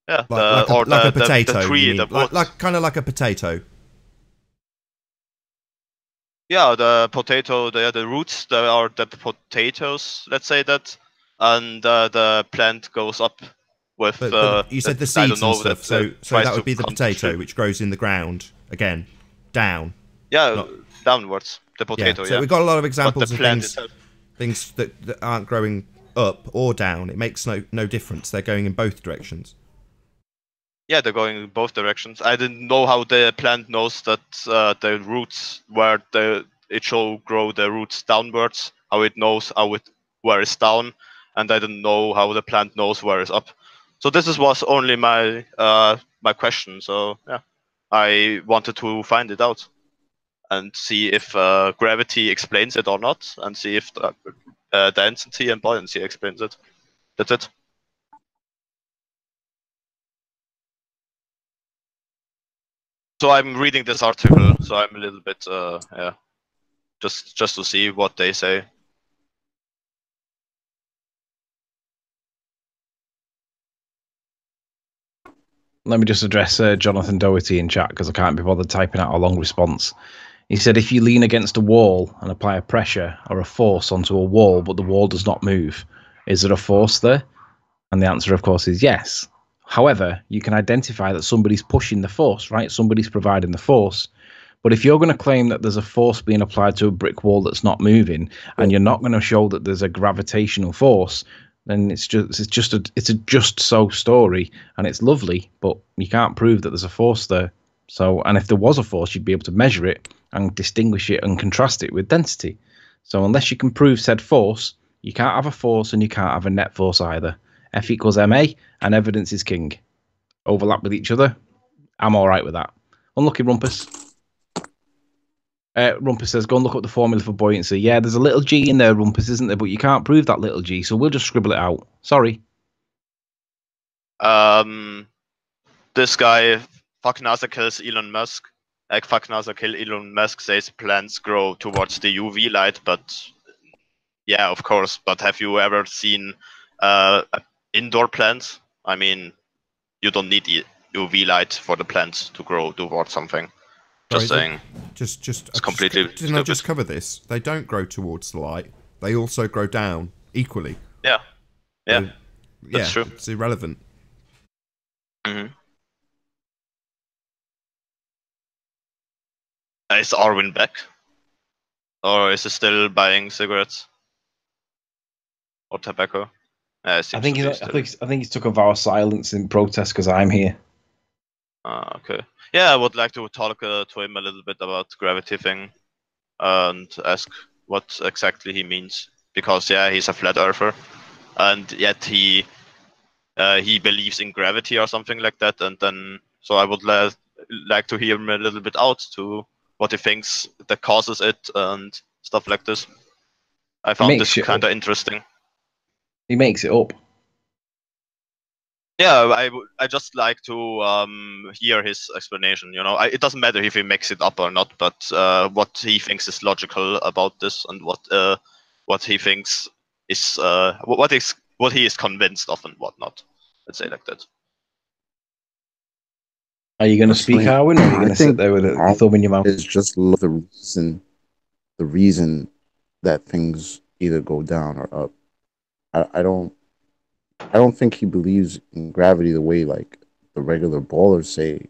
B: like a potato.
A: The tree, the wood.
B: kind of like a potato.
A: Yeah, the potato. The roots. There are the potatoes. Let's say that, and the plant goes up with.
B: But you said the seeds and stuff, so that would be the potato,
A: tree.
B: which grows in the ground again, down.
A: Yeah, downwards. The potato.
B: So we've got a lot of examples of
A: itself.
B: things that aren't growing up or down. It makes no difference. They're going in both directions.
A: Yeah, they're going in both directions. I didn't know how the plant knows that the roots where it should grow the roots downwards. How it knows where it's down, and I didn't know how the plant knows where it's up. So this was only my my question. So yeah, I wanted to find it out and see if gravity explains it or not, and see if the density and buoyancy explains it. That's it. So I'm reading this article, so I'm a little bit just to see what they say.
D: Let me just address Jonathan Doherty in chat because I can't be bothered typing out a long response. He said, if you lean against a wall and apply a pressure or a force onto a wall, but the wall does not move, is there a force there? And the answer, of course, is yes. However, you can identify that somebody's pushing the force, right? Somebody's providing the force. But if you're going to claim that there's a force being applied to a brick wall that's not moving, and you're not going to show that there's a gravitational force, then it's a just so story, and it's lovely, but you can't prove that there's a force there. So, and if there was a force, you'd be able to measure it and distinguish it and contrast it with density. So unless you can prove said force, you can't have a force and you can't have a net force either. F equals ma, and evidence is king. Overlap with each other. I'm all right with that. Unlucky Rumpus. Rumpus says, go and look up the formula for buoyancy. Yeah, there's a little g in there, Rumpus, isn't there? But you can't prove that little g, so we'll just scribble it out. Sorry.
A: This guy, fuck NASA kills Elon Musk. Like, fuck NASA kill Elon Musk says plants grow towards the UV light, but yeah, of course. But have you ever seen indoor plants? I mean, you don't need UV light for the plants to grow towards something. Just saying.
B: It's
A: completely.
B: Didn't I just cover this? They don't grow towards the light. They also grow down equally.
A: Yeah. Yeah.
B: So,
A: That's true.
B: It's irrelevant.
A: Mhm. Is Arwin back? Or is he still buying cigarettes? Or tobacco? It
D: I
A: seems
D: think
A: to
D: he's.
A: be
D: I
A: still.
D: think he's took a vow of silence in protest because I'm here.
A: Okay. Yeah, I would like to talk to him a little bit about gravity thing and ask what exactly he means. Because yeah, he's a flat earther, and yet he believes in gravity or something like that. And then so I would like to hear him a little bit out to what he thinks that causes it and stuff like this. I
D: He
A: found
D: makes
A: this
D: shit
A: kind
D: up.
A: of interesting.
D: He makes it up.
A: Yeah, I just like to hear his explanation. You know, it doesn't matter if he makes it up or not, but what he thinks is logical about this, and what he thinks is what he is convinced of and whatnot. Let's say like that.
D: Are you going to speak,
E: Personally,
D: Arwin, or are you
E: I
D: going to sit
E: think
D: there with a
E: all
D: thumb in your mouth?
E: is just the reason that things either go down or up. I don't think he believes in gravity the way like the regular ballers say.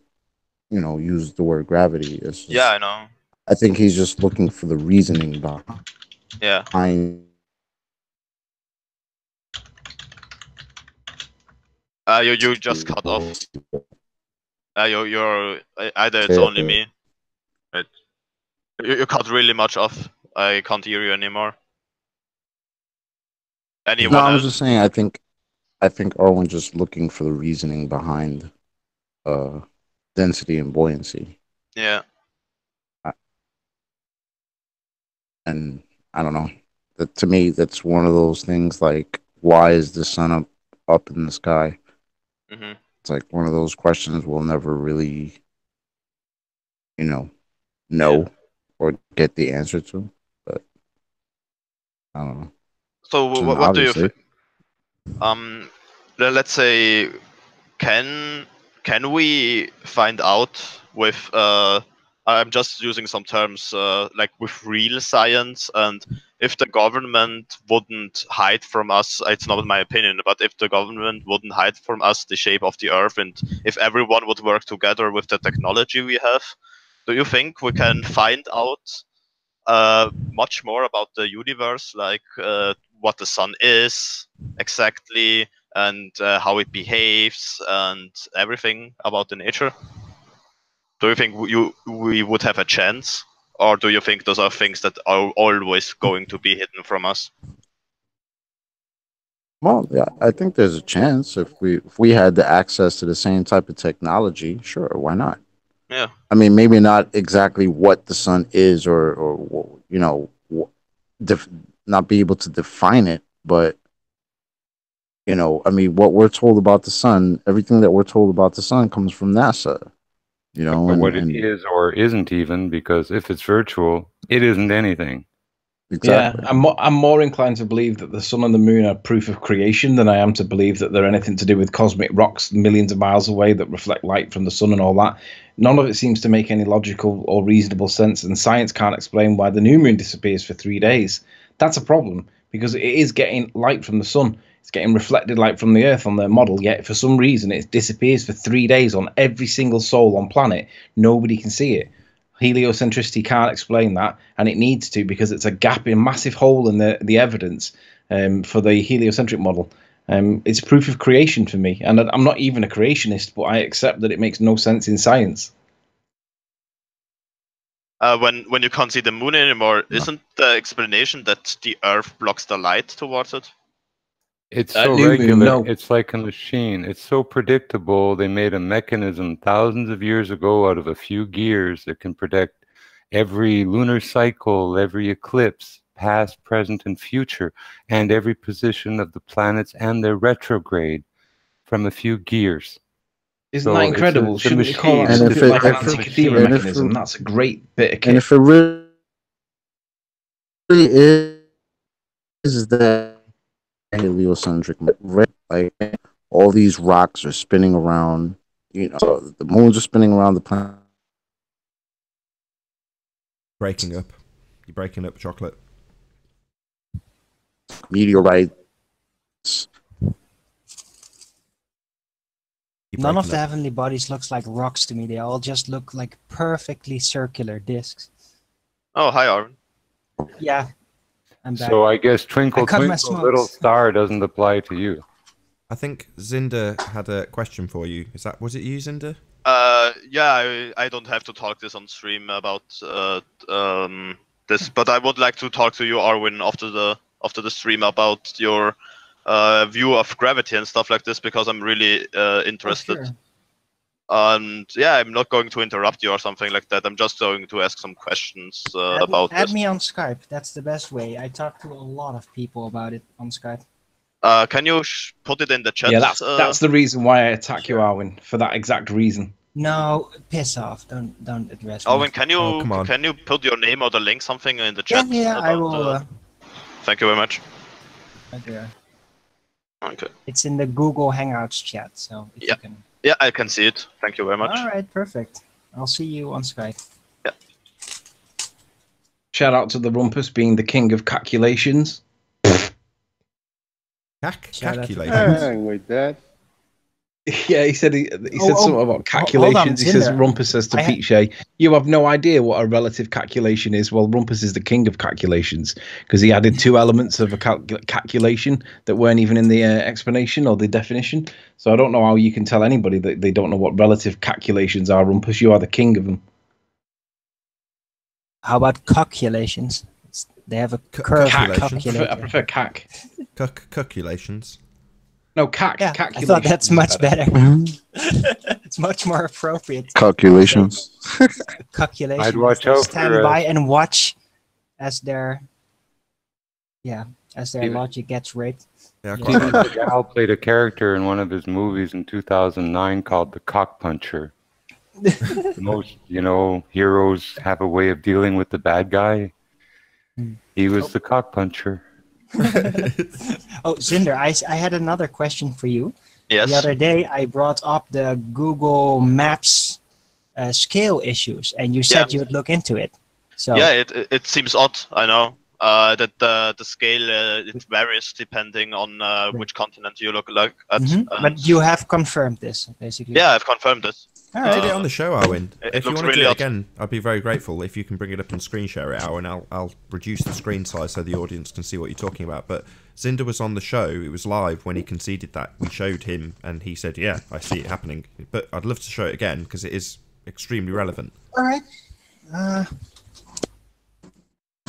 E: You know, use the word gravity. It's
A: Yeah,
E: just
A: I know.
E: I think he's just looking for the reasoning
A: Yeah,
E: behind.
A: you just cut off. You're either it's only
E: No,
A: me. Right? You cut really much off. I can't hear you anymore. Anyone
E: I was
A: else?
E: just saying. I think Arwen's just looking for the reasoning behind uh density and buoyancy.
A: Yeah.
E: I- And I don't know. That to me, that's one of those things. Like, why is the sun up in the sky?
A: Hmm.
E: It's like one of those questions we'll never really, you
A: Yeah.
E: know or get the answer to. But I don't know.
A: So
E: And
A: what do you
E: obviously,
A: think? Let's say can we find out with I'm just using some terms like with real science, and if the government wouldn't hide from us, it's not my opinion, but if the government wouldn't hide from us the shape of the earth, and if everyone would work together with the technology we have, do you think we can find out much more about the universe, like what the sun is exactly, and how it behaves, and everything about the nature? Do you think we would have a chance, or do you think those are things that are always going to be hidden from us?
E: well, yeah, I think there's a chance if we had the access to the same type of technology. Sure, why not?
A: Yeah,
E: I mean, maybe not exactly what the sun is, or def- not be able to define it, but I mean, what we're told about the sun, everything that we're told about the sun comes from NASA.
F: Or
E: And
F: what it is or isn't even, because if it's virtual, it isn't anything.
D: Yeah,
E: exactly.
D: I'm more inclined to believe that the sun and the moon are proof of creation than I am to believe that they're anything to do with cosmic rocks millions of miles away that reflect light from the sun and all that. None of it seems to make any logical or reasonable sense, and science can't explain why the new moon disappears for 3 days. That's a problem because it is getting light from the sun. It's getting reflected light from the earth on their model, yet for some reason it disappears for 3 days on every single soul on planet. Nobody can see it. Heliocentricity can't explain that, and it needs to because it's a gap, a massive hole in the evidence for the heliocentric model. It's proof of creation for me, and I'm not even a creationist, but I accept that it makes no sense in science.
A: when you can't see the moon anymore,
E: No.
A: isn't the explanation that the earth blocks the light towards it?
F: It's so
D: New moon,
F: regular.
D: no.
F: It's like a machine. It's so predictable. They made a mechanism thousands of years ago out of a few gears that can predict every lunar cycle, every eclipse, past, present, and future, and every position of the planets and their retrograde from a few gears.
D: Isn't that
F: So
D: incredible?
F: it's a
D: Shouldn't they call that
F: machine.
E: And
F: It's
E: if
D: something
F: a
E: it
D: like an
E: if
F: fucking
E: it,
D: Antikythera
F: machine.
E: and if
D: mechanism? That's a great bit of
E: and
D: kit.
E: if it really is that heliocentric, like all these rocks are spinning around. So the moons are spinning around the planet.
B: Breaking up. You're breaking up, chocolate.
E: Meteorites
B: Keep
G: None of
B: breaking
G: the
B: up.
G: heavenly bodies looks like rocks to me. They all just look like perfectly circular discs.
A: Oh, hi, Arvin.
G: Yeah, I'm back.
F: So I guess Twinkle
G: I cut my
F: Twinkle Little
G: smokes.
F: Star doesn't apply to you.
B: I think Zinda had a question for you. Was it you, Zinda?
A: Yeah, I don't have to talk this on stream about this, but I would like to talk to you, Arwin, after the stream about your view of gravity and stuff like this, because I'm really interested.
G: Oh, sure.
A: And yeah, I'm not going to interrupt you or something like that. I'm just going to ask some questions about
G: Add
A: this.
G: me on Skype. That's the best way. I talk to a lot of people about it on Skype.
A: Can you put it in the chat?
D: Yeah, that's the reason why I attack you, Arwin, for that exact reason.
G: No, piss off. Don't address me.
A: Arwin, can you
B: Oh, come on.
A: can you put your name or the link something in the
G: Yeah,
A: chat?
G: yeah, I
A: about,
G: will.
A: Thank you very much.
G: Right there.
A: Okay.
G: It's in the Google Hangouts chat, so if
A: Yeah.
G: you can.
A: Yeah, I can see it. Thank you very much.
G: All right, perfect. I'll see you on Skype.
D: Shout out to the Rumpus being the king of calculations.
G: Shout out to-
B: Calculations.
H: With that.
D: Yeah, he said something about
G: hold on,
D: calculations. He says
G: Cinder.
D: Rumpus says to
G: I ha-
D: Pete Shea, "You have no idea what a relative calculation is." Well, Rumpus is the king of calculations because he added two elements of a calculation that weren't even in the explanation or the definition. So I don't know how you can tell anybody that they don't know what relative calculations are. Rumpus, you are the king of them.
G: How about calculations? They have a curve
B: calculations.
G: calculator.
D: I prefer CAC.
B: Calculations.
D: No, CAC.
G: Yeah, I
D: calculations
G: thought that's
D: is
G: much better. It's much more appropriate.
E: Calculations.
G: Calculations.
F: I'd watch
G: They
F: out
G: stand
F: for,
G: by and watch as their
F: Steven.
G: logic gets raped.
B: Yeah,
F: Steven Seagal played a character in one of his movies in 2009 called The Cock Puncher. Most, heroes have a way of dealing with the bad guy. He was the cock puncher.
G: Oh, Zinder, I had another question for you.
A: Yes.
G: The other day, I brought up the Google Maps scale issues, and you said you would look into it. So
A: Yeah, it seems odd. I know that the scale it varies depending on which continent you look like at.
G: Mhm.
A: and-
G: But you have confirmed this, basically.
A: yeah, I've confirmed it.
G: All
B: I did
G: right.
B: it on the show, Arwin.
A: It
B: If you
A: looks
B: want to
A: really
B: do it
A: odd.
B: again, I'd be very grateful if you can bring it up and screen share it, Arwin. I'll reduce the screen size so the audience can see what you're talking about. But Zinder was on the show. It was live when he conceded that. We showed him, and he said, "Yeah, I see it happening." But I'd love to show it again because it is extremely relevant.
G: All right.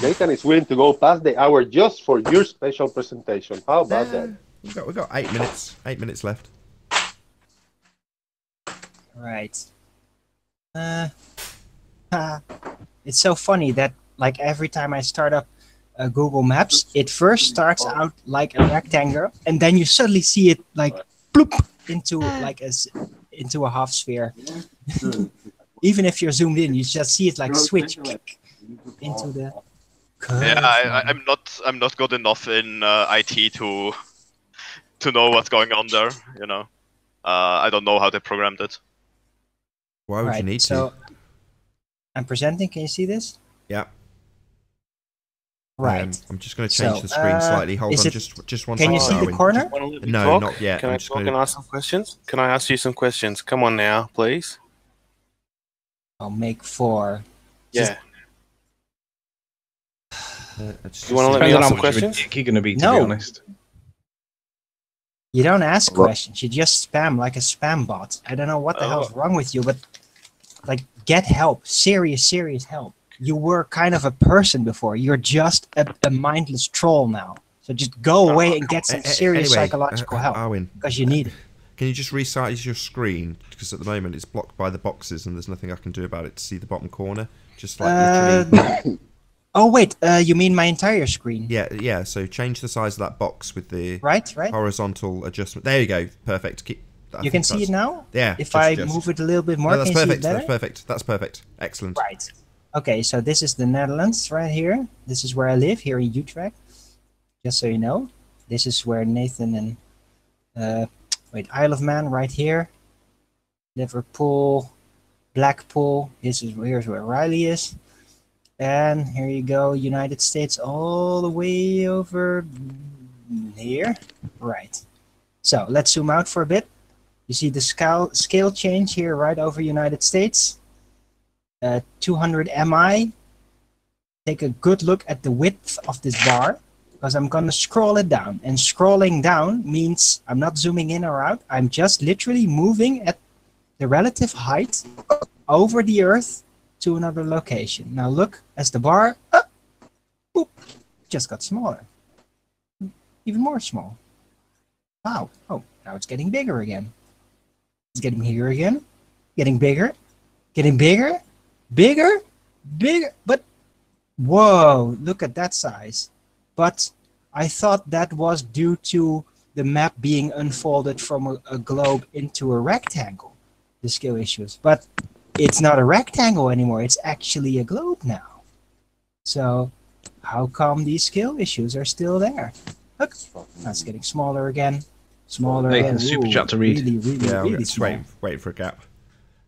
H: Nathan is willing to go past the hour just for your special presentation. How about that?
B: We've got 8 minutes. 8 minutes left.
G: Right. It's so funny that like every time I start up Google Maps, it first starts out like a rectangle, and then you suddenly see it like bloop into like into a half sphere. Even if you're zoomed in, you just see it like switch into the. Curve.
A: Yeah, I'm not good enough in IT to know what's going on there. I don't know how they programmed it.
B: Why would you need
G: so
B: to?
G: I'm presenting. Can you see this?
B: Yeah.
G: Right.
B: I'm just going to change the screen slightly. Hold
G: is
B: on,
G: it-
B: just one
G: Can you
B: second,
G: see the
B: Arwin.
G: corner?
B: No, not yet.
I: Can
B: I'm
I: I
B: just
I: talk
B: gonna-
I: and ask some questions? Can I ask you some questions? Come on now, please.
G: I'll make 4.
I: Yeah.
B: it's
I: You want to let
B: just-
I: me
D: Depends on
I: ask
D: how
I: some
D: much
I: questions?
D: you're going to be, to
G: No.
D: be honest.
G: You don't ask
E: Well-
G: questions. You just spam like a spam bot. I don't know what the
I: Oh.
G: hell's wrong with you, but like get help. Serious help. You were kind of a person before. You're just a mindless troll now. So just go away and get some serious
B: Anyway,
G: psychological help
B: Arwin,
G: because you need it.
B: can you just resize your screen? Because at the moment it's blocked by the boxes and there's nothing I can do about it to see the bottom corner. Just like literally.
G: Oh wait, you mean my entire screen?
B: Yeah. So change the size of that box with the
G: Right.
B: horizontal adjustment. There you go. Perfect. I
G: You can
B: think
G: see it
B: that's-
G: now.
B: Yeah.
G: If
B: just-
G: I
B: just.
G: move it a little bit more,
B: No, that's
G: can you see it
B: perfect.
G: better?
B: That's perfect. That's perfect. Excellent.
G: Right. Okay, so this is the Netherlands right here. This is where I live, here in Utrecht. Just so you know. This is where Nathan and Isle of Man right here. Liverpool, Blackpool. Here's where Riley is. And here you go, United States all the way over here. Right. So let's zoom out for a bit. You see the scale change here right over United States. 200 mi. Take a good look at the width of this bar, because I'm going to scroll it down. And scrolling down means I'm not zooming in or out. I'm just literally moving at the relative height over the Earth to another location. Now look, as the bar boop, just got smaller. Even more small. Wow. Oh, now it's getting bigger again. It's getting bigger again. Getting bigger. Getting bigger. Bigger. Bigger. But, whoa, look at that size. But I thought that was due to the map being unfolded from a globe into a rectangle, the scale issues. But it's not a rectangle anymore. It's actually a globe now. So how come these scale issues are still there? Look, that's getting smaller again. Smaller
D: Nathan,
G: again.
D: super chat to read.
G: Really
B: just
G: small.
B: wait for a gap.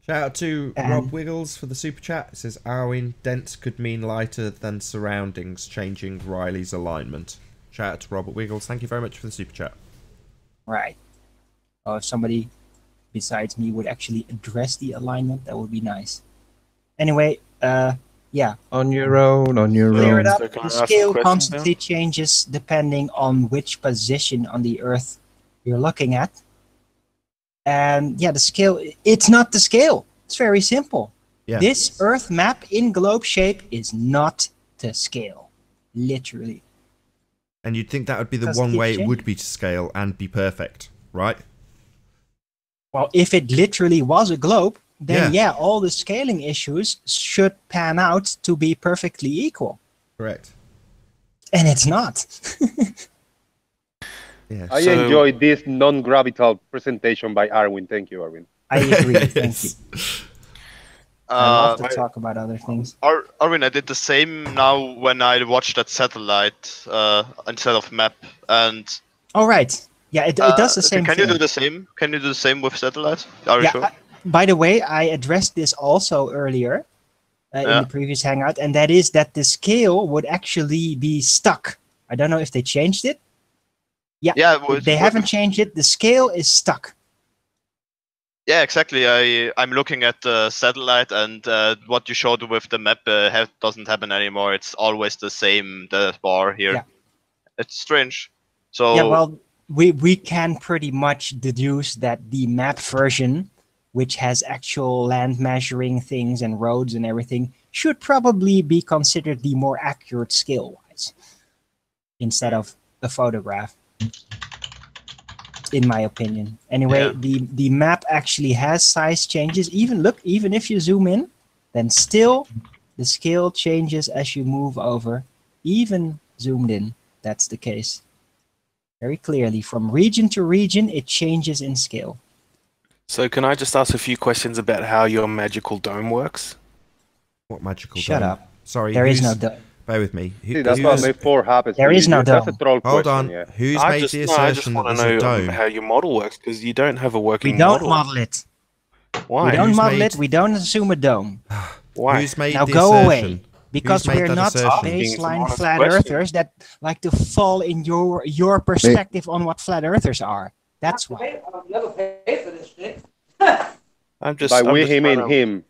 B: Shout out to Rob Wiggles for the super chat. It says, Arwin, dense could mean lighter than surroundings, changing Riley's alignment. Shout out to Robert Wiggles. Thank you very much for the super chat.
G: Right. Oh, if somebody besides me would actually address the alignment, that would be nice. Anyway, yeah.
D: On your own, on your
G: Clear
D: own.
G: it up.
I: So can I
G: The
I: ask a
G: scale
I: question
G: constantly changes depending on which position on the Earth you're looking at. And yeah, the scale, it's not the scale. It's very simple.
B: Yeah.
G: This Earth map in globe shape is not to scale. Literally.
B: And you'd think that would be the
G: Because
B: one
G: it
B: way it
G: changes.
B: would be to scale and be perfect, right?
G: Well, if it literally was a globe, then yeah, all the scaling issues should pan out to be perfectly equal.
B: Correct.
G: And it's not.
B: Yeah.
H: I enjoyed this non-gravital presentation by Arwin. Thank you, Arwin.
G: I agree. Thank you. I love to
A: I-
G: talk about other things.
A: Arvin, I did the same now when I watched that satellite instead of map. And
G: All right. Yeah, it does the same
A: can
G: thing.
A: you do the same? Can you do the same with satellite? Are you sure?
G: By the way, I addressed this also earlier in the previous Hangout, and that is that the scale would actually be stuck. I don't know if they changed it. Yeah, they haven't changed it. The scale is stuck.
A: Yeah, exactly. I'm looking at the satellite, and what you showed with the map doesn't happen anymore. It's always the same, the bar here.
G: Yeah.
A: It's strange. So
G: Yeah, well, we can pretty much deduce that the map version, which has actual land measuring things and roads and everything, should probably be considered the more accurate scale-wise instead of a photograph, in my opinion. Anyway, the map actually has size changes. Even if you zoom in, then still the scale changes as you move over. Even zoomed in, that's the case. Very clearly, from region to region, it changes in scale.
I: So can I just ask a few questions about how your magical dome works?
B: What magical
G: Shut
B: dome?
G: up.
B: Sorry,
G: There is no dome.
B: Bear with me.
H: See, that's what Map 4 happens.
G: There is no
H: That's
G: dome.
H: a troll
B: Hold
H: question,
B: on.
H: yeah.
B: Who's
I: I
B: made
I: just
B: the
I: want
B: assertion that
I: to
B: there's a
I: know
B: dome?
I: how your model works, because you don't have a working
G: We don't
I: model.
G: model it.
I: Why?
G: We don't
B: Who's
G: model
B: made-
G: it. We don't assume a dome.
I: Why?
B: Who's made
G: Now
B: the
G: go away.
B: assertion?
G: Because
B: made
G: we're
B: that
G: not
B: assertion?
I: Asking some
G: baseline
I: honest
G: flat
I: question.
G: earthers that like to fall in your perspective on what flat earthers are. That's why.
I: I'm just,
H: By
I: I'm
H: we,
I: just
H: him,
I: trying
H: and
I: to
H: him.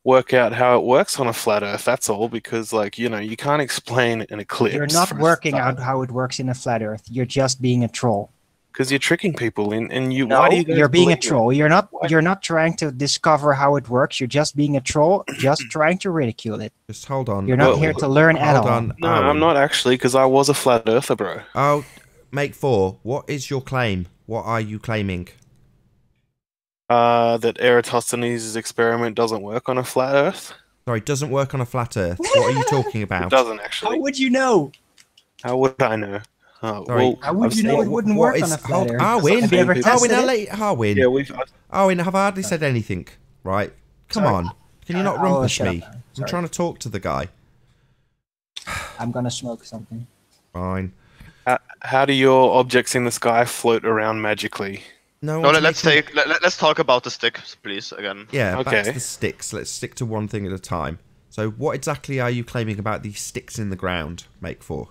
I: work out how it works on a flat Earth. That's all. Because, like, you know, you can't explain an eclipse.
G: You're not working out how it works in a flat earth. You're just being a troll.
I: because you're tricking people. And you,
G: No,
I: why do you guys
G: you're being a
I: believe it?
G: troll. You're not.
I: Why?
G: You're not trying to discover how it works. You're just being a troll. Just trying to ridicule it.
B: Just hold on.
G: You're not
I: Well,
G: here to learn at
B: Hold
G: all.
B: on.
I: No,
B: Arwen.
I: I'm not actually, because I was a flat earther, bro.
B: Oh, make 4. What is your claim? What are you claiming?
I: That Eratosthenes' experiment doesn't work on a flat Earth.
B: Sorry, doesn't work on a flat Earth. What are you talking
I: It
B: about?
I: doesn't
G: How
I: actually.
G: would you know?
I: How would I know? Oh,
B: Sorry.
I: well,
G: How would
I: I've
G: you know
I: seen-
G: it wouldn't
B: What
G: work
B: is-
G: on a flat
B: hold-
G: earth?
B: Arwen,
G: Have you ever
I: Arwen,
G: tested
B: Arwen,
G: it?
B: Arwen.
I: Yeah, we've.
B: Arwen, have I hardly said anything? Right. Come
G: Sorry.
B: on. Can you not
G: Oh,
B: rumpus
G: shut
B: me?
G: up.
B: I'm
G: Sorry.
B: trying to talk to the guy.
G: I'm gonna smoke something.
B: Fine.
I: How do your objects in the sky float around magically?
B: No,
A: No,
B: one's
A: let's
B: making-
A: let's talk about the sticks, please, again.
B: Yeah, back to
I: Okay.
B: the sticks. Let's stick to one thing at a time. So, what exactly are you claiming about these sticks in the ground? Make 4.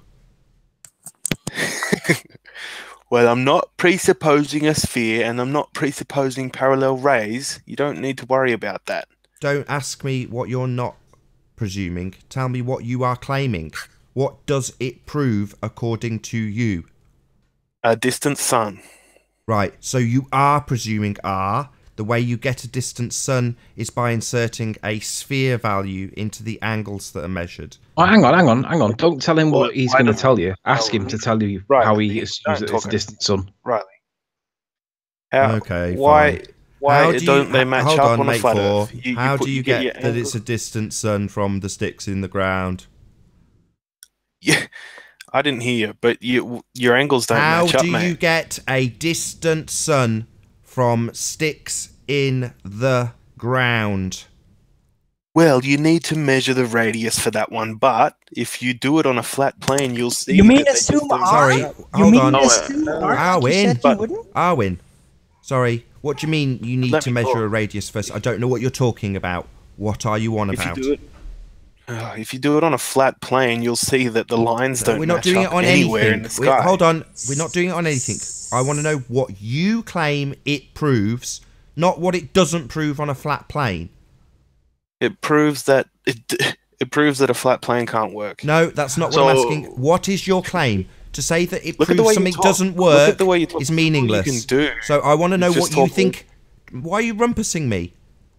I: Well, I'm not presupposing a sphere and I'm not presupposing parallel rays. You don't need to worry about that.
B: Don't ask me what you're not presuming. Tell me what you are claiming. What does it prove according to you?
I: A distant sun.
B: Right, so you are presuming R. The way you get a distant sun is by inserting a sphere value into the angles that are measured.
D: Oh, hang on. Don't tell him what he's going to tell you. Ask
I: Oh,
D: him to tell you
I: right.
D: how he assumes that
I: Don't
D: it's a distant sun.
I: Riley. How,
B: Okay,
I: why,
B: fine.
I: Why
B: How do you,
I: don't they match
B: hold
I: up
B: on,
I: on a
B: mate
I: flat
B: four.
I: Earth?
B: How do you get
I: your
B: that it's a distant sun from the sticks in the ground?
I: Yeah, I didn't hear you, but your angles don't
B: How
I: match up,
B: do
I: mate.
B: you get a distant sun from sticks in the ground?
I: Well, you need to measure the radius for that one, but if you do it on a flat plane, you'll see.
G: You mean
I: that they
G: assume
I: just don't-
G: R?
B: Sorry,
G: You
B: hold
G: mean
B: on.
G: assume R? Like you
B: Arwin,
G: said you wouldn't?
B: Arwin, sorry, what do you mean you need
I: Let
B: to
I: me
B: measure
I: talk.
B: a radius first? I don't know what you're talking about. What are you on
I: If you
B: about?
I: do it, if you do it on a flat plane, you'll see that the lines don't
B: We're not
I: match
B: doing it
I: up
B: on
I: anywhere in
B: anything.
I: the sky.
B: Hold on, we're not doing it on anything. I want to know what you claim it proves, not what it doesn't prove on a flat plane.
I: It proves that it proves that a flat plane can't work.
B: No, that's not what I'm asking. What is your claim? To say that it
I: Look at the
B: proves
I: way you
B: something
I: talk.
B: doesn't
I: Look at
B: work
I: the way you talk.
B: is
I: Look what you
B: meaningless.
I: can do.
B: So I want to know
I: You
B: what
I: just
B: you
I: talk-
B: think. Why are you rumpusing me?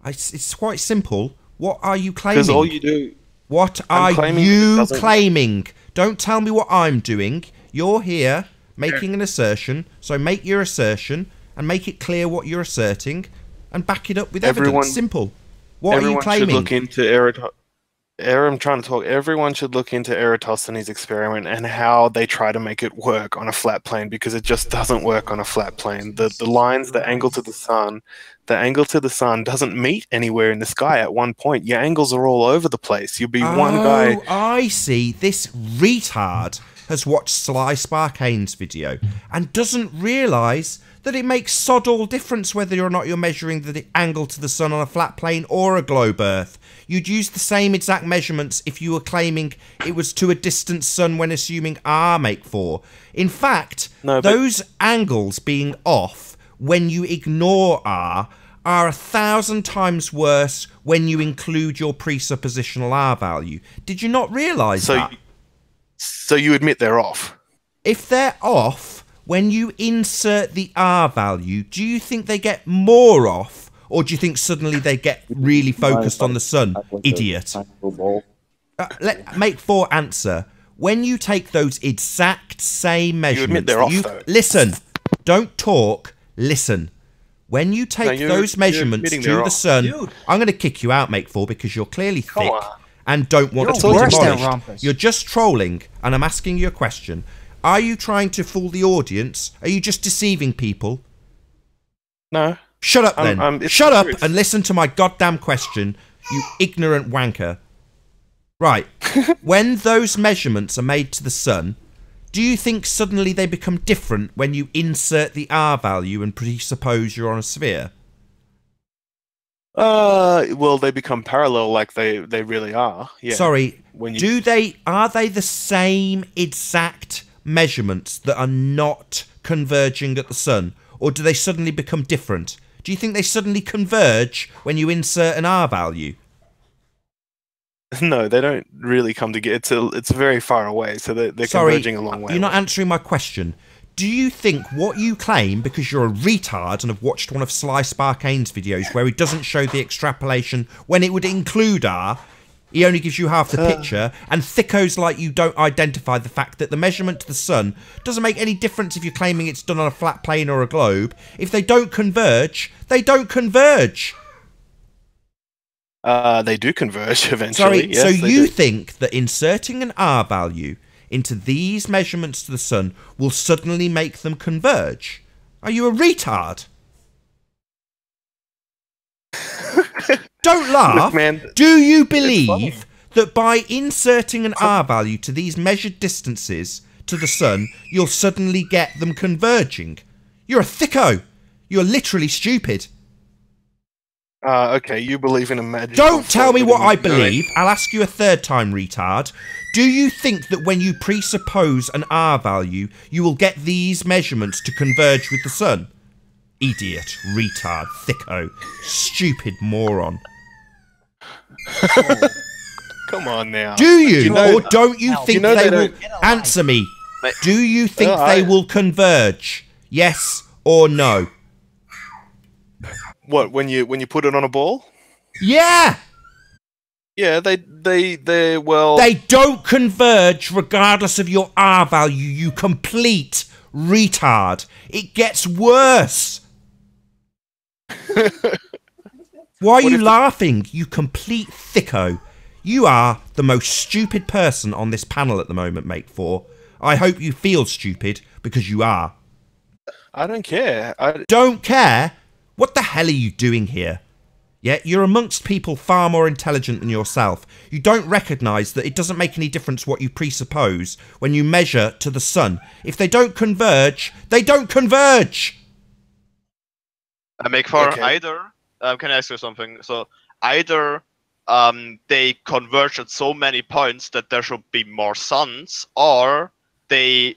B: It's quite simple. What are you
I: Because
B: claiming?
I: all you do.
B: What
I: I'm
B: are
I: claiming that it
B: you
I: doesn't-
B: claiming? Don't tell me what I'm doing. You're here making an assertion, so make your assertion and make it clear what you're asserting and back it up with evidence.
I: Everyone-
B: Simple. What are you
I: Everyone should
B: claiming?
I: look into I'm trying to talk. Everyone should look into Eratosthenes' experiment and how they try to make it work on a flat plane, because it just doesn't work on a flat plane. The lines, the angle to the sun doesn't meet anywhere in the sky at one point. Your angles are all over the place. You'll be one guy.
B: Oh, I see. This retard has watched Sly Sparkane's video and doesn't realise that it makes sod all difference whether or not you're measuring the angle to the sun on a flat plane or a globe Earth. You'd use the same exact measurements if you were claiming it was to a distant sun when assuming R make 4. In fact,
I: No, but-
B: those angles being off when you ignore R are 1,000 times worse when you include your presuppositional R value. Did you not realise that?
I: So you admit they're off.
B: If they're off, when you insert the R value, do you think they get more off? Or do you think suddenly they get really focused on the sun? Idiot. Let make 4 answer. When you take those exact same measurements...
I: they're off, though.
B: Listen. Don't talk. Listen. When you take
I: you're-
B: those
I: you're
B: measurements
I: admitting
B: to
I: they're
B: the
I: off.
B: sun...
G: Dude.
B: I'm going to kick you out, mate 4, because you're clearly thick
I: on.
B: and don't want
G: You're
B: to be
G: worse than
B: demolished.
G: Rumpus.
B: You're just trolling, and I'm asking you a question. Are you trying to fool the audience? Are you just deceiving people?
I: No.
B: Shut up then.
I: It's
B: Shut
I: the
B: up
I: truth.
B: and listen to my goddamn question, you ignorant wanker. Right. When those measurements are made to the sun, do you think suddenly they become different when you insert the R value and presuppose you're on a sphere?
I: Well, they become parallel like they really are. Yeah.
B: Sorry,
I: When you-
B: are they the same exact measurements that are not converging at the sun? Or do they suddenly become different? Do you think they suddenly converge when you insert an R value?
I: No, they don't really come together. It's very far away, so they're
B: Sorry,
I: converging a long way.
B: you're not
I: away.
B: answering my question. Do you think what you claim, because you're a retard and have watched one of Sly Sparkane's videos where he doesn't show the extrapolation when it would include R, he only gives you half the picture, and thickos like you don't identify the fact that the measurement to the sun doesn't make any difference if you're claiming it's done on a flat plane or a globe. If they don't converge, they don't converge.
I: They do converge eventually.
B: Sorry,
I: yes,
B: so
I: they
B: you
I: do.
B: think that inserting an R value into these measurements to the sun will suddenly make them converge? Are you a retard? Don't laugh.
I: Look, man,
B: Do you believe that by inserting an R value to these measured distances to the sun, you'll suddenly get them converging? You're a thicko. You're literally stupid.
I: Okay, you believe in a magic.
B: Don't tell me what I believe. I'll ask you a third time, retard. Do you think that when you presuppose an R value, you will get these measurements to converge with the sun? Idiot, retard, thicko, stupid moron.
I: Come on now.
B: Do you, or don't you think they will... Answer me. Do you think they will converge? Yes or no?
I: What, when you put it on a ball?
B: Yeah!
I: Yeah, they well...
B: They don't converge regardless of your R value, you complete retard. It gets worse. Why are you laughing, you complete thicko? You are the most stupid person on this panel at the moment, Make 4. I hope you feel stupid, because you are.
I: I don't care.
B: Don't care? What the hell are you doing here? Yeah, you're amongst people far more intelligent than yourself. You don't recognise that it doesn't make any difference what you presuppose when you measure to the sun. If they don't converge, they don't converge!
A: Make 4 either... can I ask you something? So, either they converge at so many points that there should be more suns, or they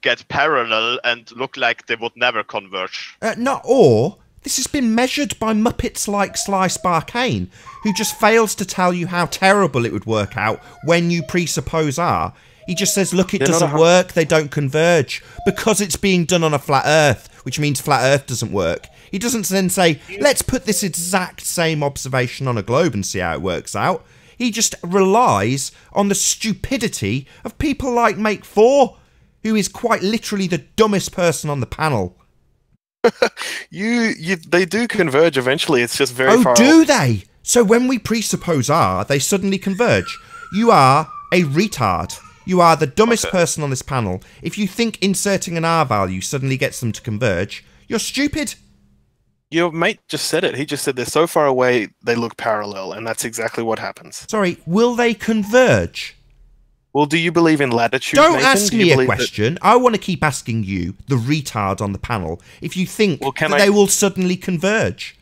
A: get parallel and look like they would never converge.
B: Not or. This has been measured by Muppets like Slice Barcane, who just fails to tell you how terrible it would work out when you presuppose R. He just says, look, it doesn't work, they don't converge, because it's being done on a flat Earth, which means flat Earth doesn't work. He doesn't then say, let's put this exact same observation on a globe and see how it works out. He just relies on the stupidity of people like Make 4, who is quite literally the dumbest person on the panel.
I: They do converge eventually. It's just very far.
B: Oh, do they? So when we presuppose R, they suddenly converge. You are a retard. You are the dumbest person on this panel. If you think inserting an R value suddenly gets them to converge, you're stupid.
I: Your mate just said it. He just said they're so far away they look parallel, and that's exactly what happens.
B: Sorry, will they converge?
I: Well, do you believe in latitude,
B: Don't
I: Nathan?
B: ask me a question. I want to keep asking you, the retard on the panel, if you think that they will suddenly converge.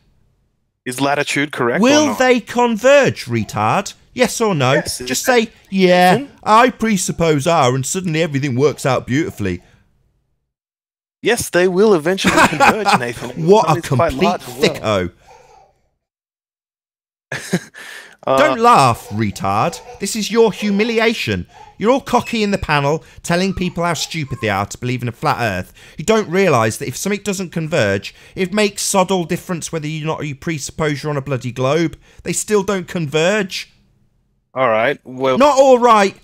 I: Is latitude correct
B: Will
I: or not?
B: they converge, retard? Yes or no?
I: Yes,
B: just say, yeah, I presuppose R and suddenly everything works out beautifully.
I: Yes, they will eventually converge, Nathan.
B: What a complete thicko. Don't laugh, retard. This is your humiliation. You're all cocky in the panel, telling people how stupid they are to believe in a flat Earth. You don't realise that if something doesn't converge, it makes sod all difference whether you presuppose you're on a bloody globe. They still don't converge.
I: All right. Well,
B: not all right.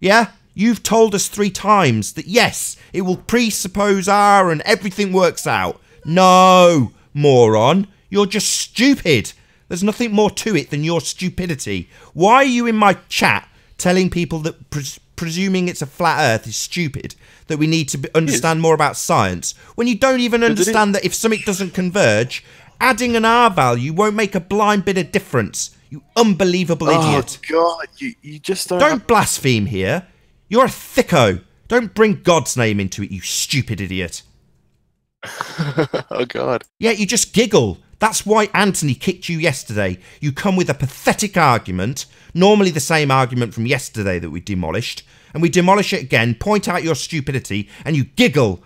B: Yeah, you've told us 3 times that yes, it will presuppose R and everything works out. No, moron. You're just stupid. There's nothing more to it than your stupidity. Why are you in my chat telling people that presuming it's a flat Earth is stupid, that we need to understand more about science, when you don't even understand that if something doesn't converge, adding an R value won't make a blind bit of difference? You unbelievable idiot.
I: Oh, God, you just don't...
B: Don't blaspheme here. You're a thicko. Don't bring God's name into it, you stupid idiot.
I: Oh, God.
B: Yeah, you just giggle. That's why Anthony kicked you yesterday. You come with a pathetic argument, normally the same argument from yesterday that we demolished, and we demolish it again, point out your stupidity, and you giggle.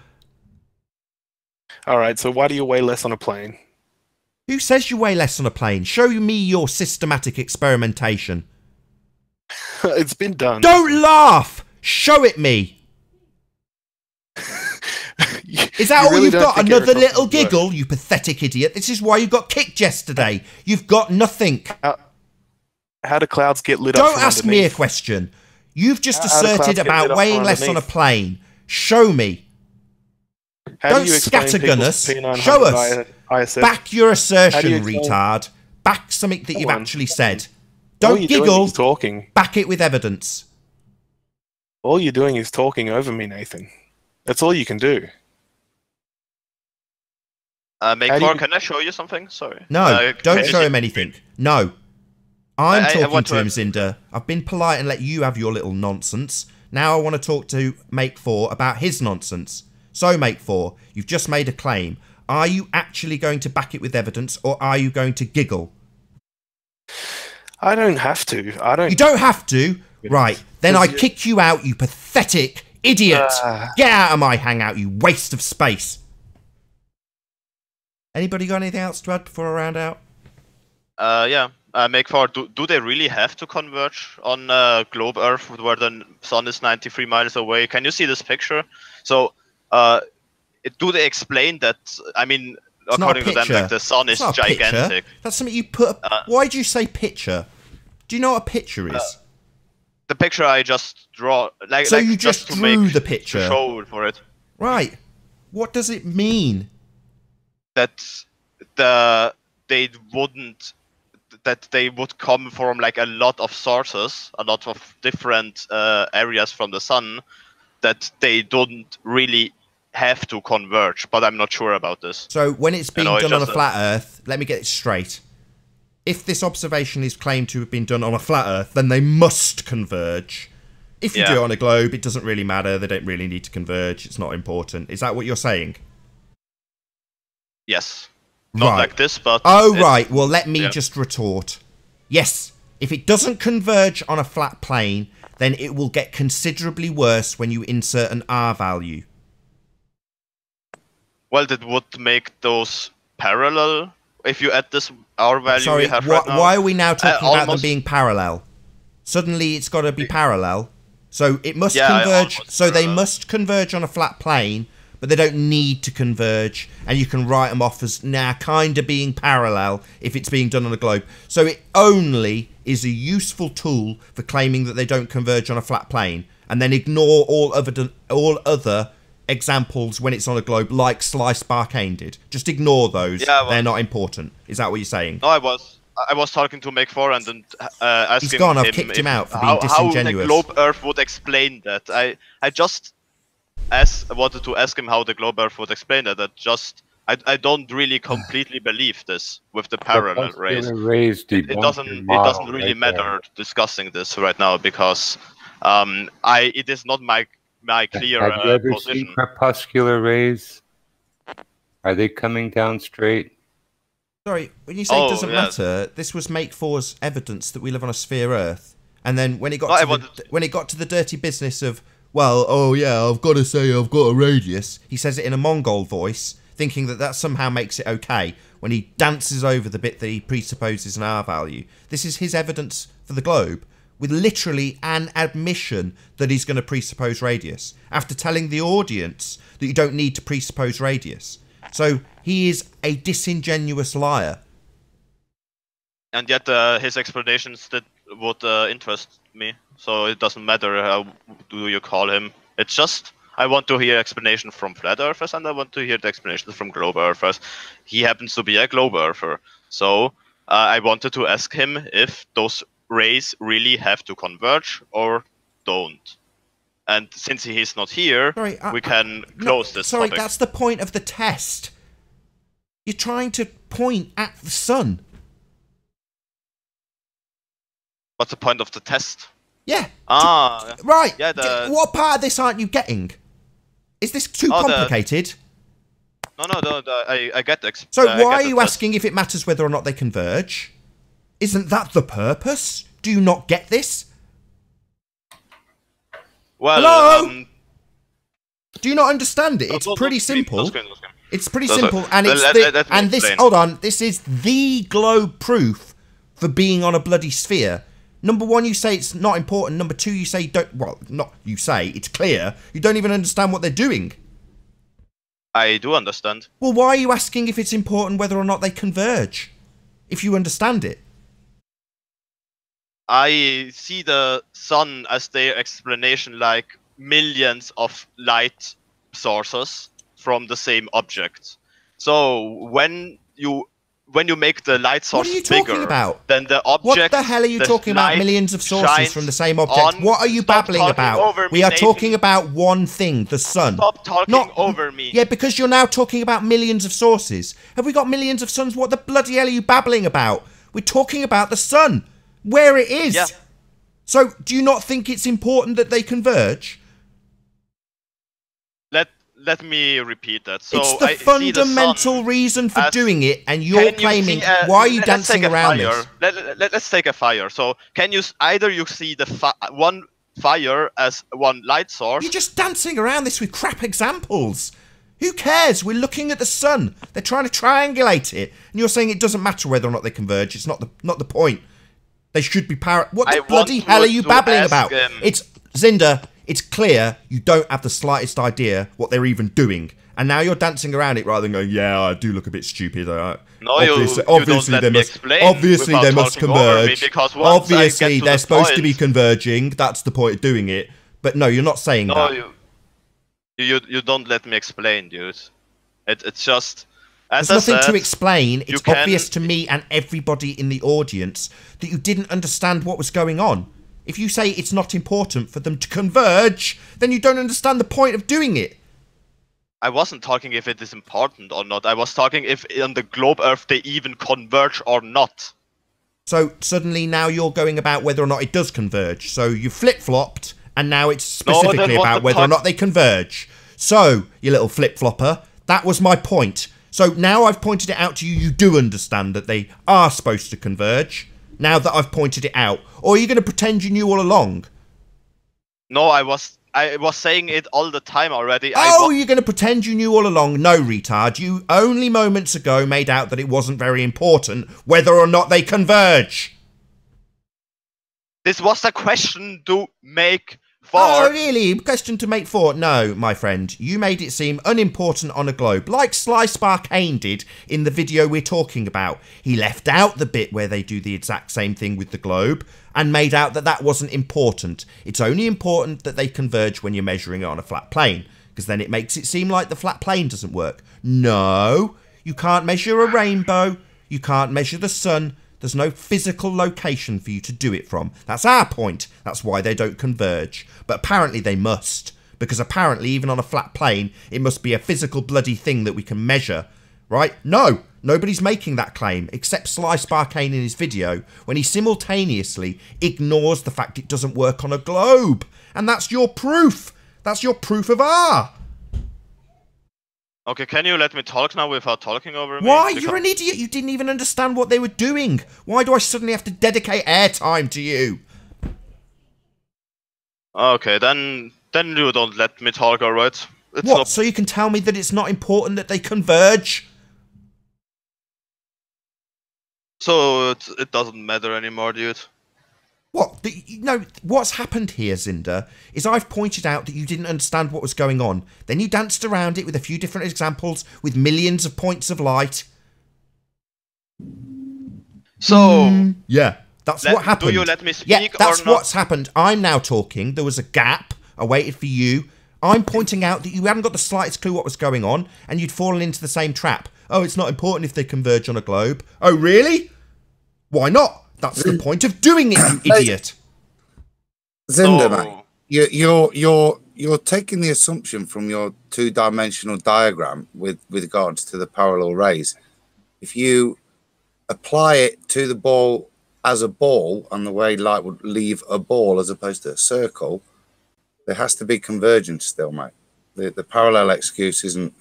I: All right, so why do you weigh less on a plane?
B: Who says you weigh less on a plane? Show me your systematic experimentation.
I: It's been done.
B: Don't laugh! Show it me! Is that all you've got? Another little giggle, you pathetic idiot. This is why you got kicked yesterday. You've got nothing.
I: How do clouds get lit up?
B: Don't ask me a question. You've just asserted about weighing less on a plane. Show me. Don't scattergun us. Show us. Back your assertion, retard. Back something that you've actually said. Don't giggle.
I: Talking.
B: Back it with evidence.
I: All you're doing is talking over me, Nathan. That's all you can do.
A: Can I show you something? Sorry.
B: No, don't show him anything. No. I'm talking to him, Zinder. I've been polite and let you have your little nonsense. Now I want to talk to Make 4 about his nonsense. So, Make 4, you've just made a claim. Are you actually going to back it with evidence, or are you going to giggle?
I: I don't have to. I don't.
B: You don't have to. Right. Then I kick you out, you pathetic idiot. Get out of my hangout, you waste of space. Anybody got anything else to add before I round out?
A: Yeah. Make for. Do they really have to converge on globe Earth where the sun is 93 miles away? Can you see this picture? So, do they explain that? I mean,
B: It's not a
A: according to them, like, the sun is
B: It's not a
A: gigantic.
B: picture. That's something you put. Why do you say picture? Do you know what a picture is?
A: The picture I just draw, like,
B: So
A: like
B: you just
A: to
B: drew
A: make,
B: the picture.
A: to show for it.
B: Right. What does it mean?
A: That they would come from like a lot of sources, a lot of different areas from the sun, that they don't really have to converge. But I'm not sure about this.
B: So when it's being done on a
A: just
B: flat Earth, let me get it straight. If this observation is claimed to have been done on a flat Earth, then they must converge. If you do it on a globe, it doesn't really matter. They don't really need to converge. It's not important. Is that what you're saying?
A: Yes. Not like this, but...
B: Oh, right. Well, let me just retort. Yes. If it doesn't converge on a flat plane, then it will get considerably worse when you insert an R value.
A: Well, that would make those parallel if you add this R value
B: Sorry,
A: we have right now.
B: why are we now talking about them
A: almost-
B: being parallel? Suddenly it's got to be parallel. So it must
A: Yeah,
B: converge.
A: almost
B: So they
A: parallel.
B: must converge on a flat plane, but they don't need to converge. And you can write them off as kind of being parallel if it's being done on a globe. So it only is a useful tool for claiming that they don't converge on a flat plane, and then ignore all other examples when it's on a globe, like Slice Barkane did. Just ignore those.
A: Yeah, well-
B: they're not important. Is that what you're saying?
A: No, I was talking to Make For and asking
B: He's gone. I've
A: him
B: kicked him
A: if-
B: out for being
A: how
B: disingenuous.
A: the Globe Earth would explain that. I just wanted to ask him how the Globe Earth would explain that. I don't really completely believe this with the parallel rays. It doesn't really matter discussing this right now because it is not my clear
F: Have you ever
A: position.
F: seen crepuscular rays? Are they coming down straight?
B: Sorry, when you say it doesn't matter, this was Make For's evidence that we live on a sphere Earth, and then when it got when it got to the dirty business of, well, oh yeah, I've got to say I've got a radius, he says it in a Mongol voice, thinking that somehow makes it okay, when he dances over the bit that he presupposes an R value. This is his evidence for the globe, with literally an admission that he's going to presuppose radius, after telling the audience that you don't need to presuppose radius. So he is a disingenuous liar.
A: And yet his explanations would interest me. So it doesn't matter how do you call him. It's just I want to hear explanation from flat earthers and I want to hear the explanations from globe earthers. He happens to be a globe earther. So I wanted to ask him if those rays really have to converge or don't. And since he is not here, we can close this topic.
B: That's the point of the test. You're trying to point at the sun.
A: What's the point of the test?
B: Yeah.
A: Right.
B: Yeah. What part of this aren't you getting? Is this too complicated?
A: No. I get the.
B: So why are you asking if it matters whether or not they converge? Isn't that the purpose? Do you not get this?
A: Well,
B: hello. Do you not understand it? It's pretty simple. It's pretty simple, and it's hold on. This is the globe proof for being on a bloody sphere. Number one, you say it's not important. Number two, you say don't. Well, not you say it's clear. You don't even understand what they're doing.
A: I do understand.
B: Well, why are you asking if it's important whether or not they converge? If you understand it.
A: I see the sun as their explanation, like millions of light sources from the same object. So when you make the light source bigger, then the object.
B: What the hell are you talking about? Millions of sources from the same object. What are you babbling about? We are talking about one thing: the sun.
A: Stop talking over me.
B: Yeah, because you're now talking about millions of sources. Have we got millions of suns? What the bloody hell are you babbling about? We're talking about the sun, where it is.
A: Yeah.
B: So, do you not think it's important that they converge?
A: let me repeat that. So
B: it's the
A: I see the
B: fundamental
A: sun
B: reason for
A: as-
B: doing it, and you're
A: Can you
B: claiming.
A: see
B: Why are you
A: let's
B: dancing
A: take a
B: around
A: fire.
B: this?
A: Let's take a fire. So can you either you see the one fire as one light source?
B: You're just dancing around this with crap examples. Who cares? We're looking at the sun. They're trying to triangulate it, and you're saying it doesn't matter whether or not they converge. It's not the point. They should be What the bloody hell are you babbling about? It's Zinder. It's clear you don't have the slightest idea what they're even doing, and now you're dancing around it rather than going, "Yeah, I do look a bit stupid."
A: No,
B: obviously they must. Obviously they must converge. Obviously they're supposed to be converging. That's the point of doing it. But no, you're not saying that.
A: No, you don't let me explain, dude. It's just.
B: There's nothing to explain. It's obvious to me and everybody in the audience that you didn't understand what was going on. If you say it's not important for them to converge, then you don't understand the point of doing it.
A: I wasn't talking if it is important or not. I was talking if on the globe Earth they even converge or not.
B: So suddenly now you're going about whether or not it does converge. So you flip-flopped, and now it's specifically about whether or not they converge. So, you little flip-flopper, that was my point. So now I've pointed it out to you, you do understand that they are supposed to converge, now that I've pointed it out. Or are you going to pretend you knew all along?
A: No, I was saying it all the time already.
B: You're going to pretend you knew all along? No, retard. You only moments ago made out that it wasn't very important whether or not they converge.
A: This was a question to make for...
B: Oh, really? Question to make for? No, my friend. You made it seem unimportant on a globe, like Sly Sparkane did in the video we're talking about. He left out the bit where they do the exact same thing with the globe and made out that that wasn't important. It's only important that they converge when you're measuring it on a flat plane, because then it makes it seem like the flat plane doesn't work. No, you can't measure a rainbow. You can't measure the sun. There's no physical location for you to do it from. That's our point. That's why they don't converge. But apparently they must. Because apparently, even on a flat plane, it must be a physical bloody thing that we can measure. Right? No! Nobody's making that claim, except Sly Sparkane in his video, when he simultaneously ignores the fact it doesn't work on a globe. And that's your proof! That's your proof of R!
A: Okay, can you let me talk now without talking over me?
B: Why? You're an idiot. You didn't even understand what they were doing. Why do I suddenly have to dedicate airtime to you?
A: Okay, then you don't let me talk, alright?
B: What, so you can tell me that it's not important that they converge?
A: So it doesn't matter anymore, dude.
B: What? What's happened here, Zinder, is I've pointed out that you didn't understand what was going on. Then you danced around it with a few different examples with millions of points of light.
A: So...
B: Yeah, that's what happened.
A: Do you let me speak
B: Yeah, that's
A: or not?
B: what's happened. I'm now talking. There was a gap. I waited for you. I'm pointing out that you hadn't got the slightest clue what was going on, and you'd fallen into the same trap. Oh, it's not important if they converge on a globe. Oh, really? Why not? That's the point of doing it, you idiot.
C: Zinder, mate, you're taking the assumption from your two-dimensional diagram with regards to the parallel rays. If you apply it to the ball as a ball, and the way light would leave a ball as opposed to a circle, there has to be convergence still, mate. The parallel excuse isn't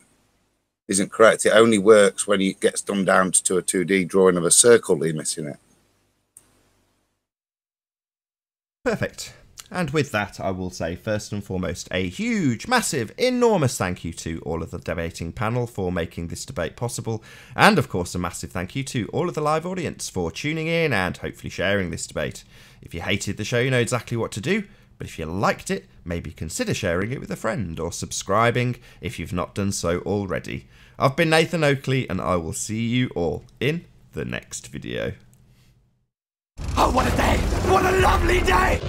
C: correct. It only works when it gets done down to a 2D drawing of a circle that you're missing it.
B: Perfect. And with that, I will say, first and foremost, a huge, massive, enormous thank you to all of the debating panel for making this debate possible. And, of course, a massive thank you to all of the live audience for tuning in and hopefully sharing this debate. If you hated the show, you know exactly what to do. But if you liked it, maybe consider sharing it with a friend or subscribing if you've not done so already. I've been Nathan Oakley, and I will see you all in the next video.
J: Oh, what a day! What a lovely day!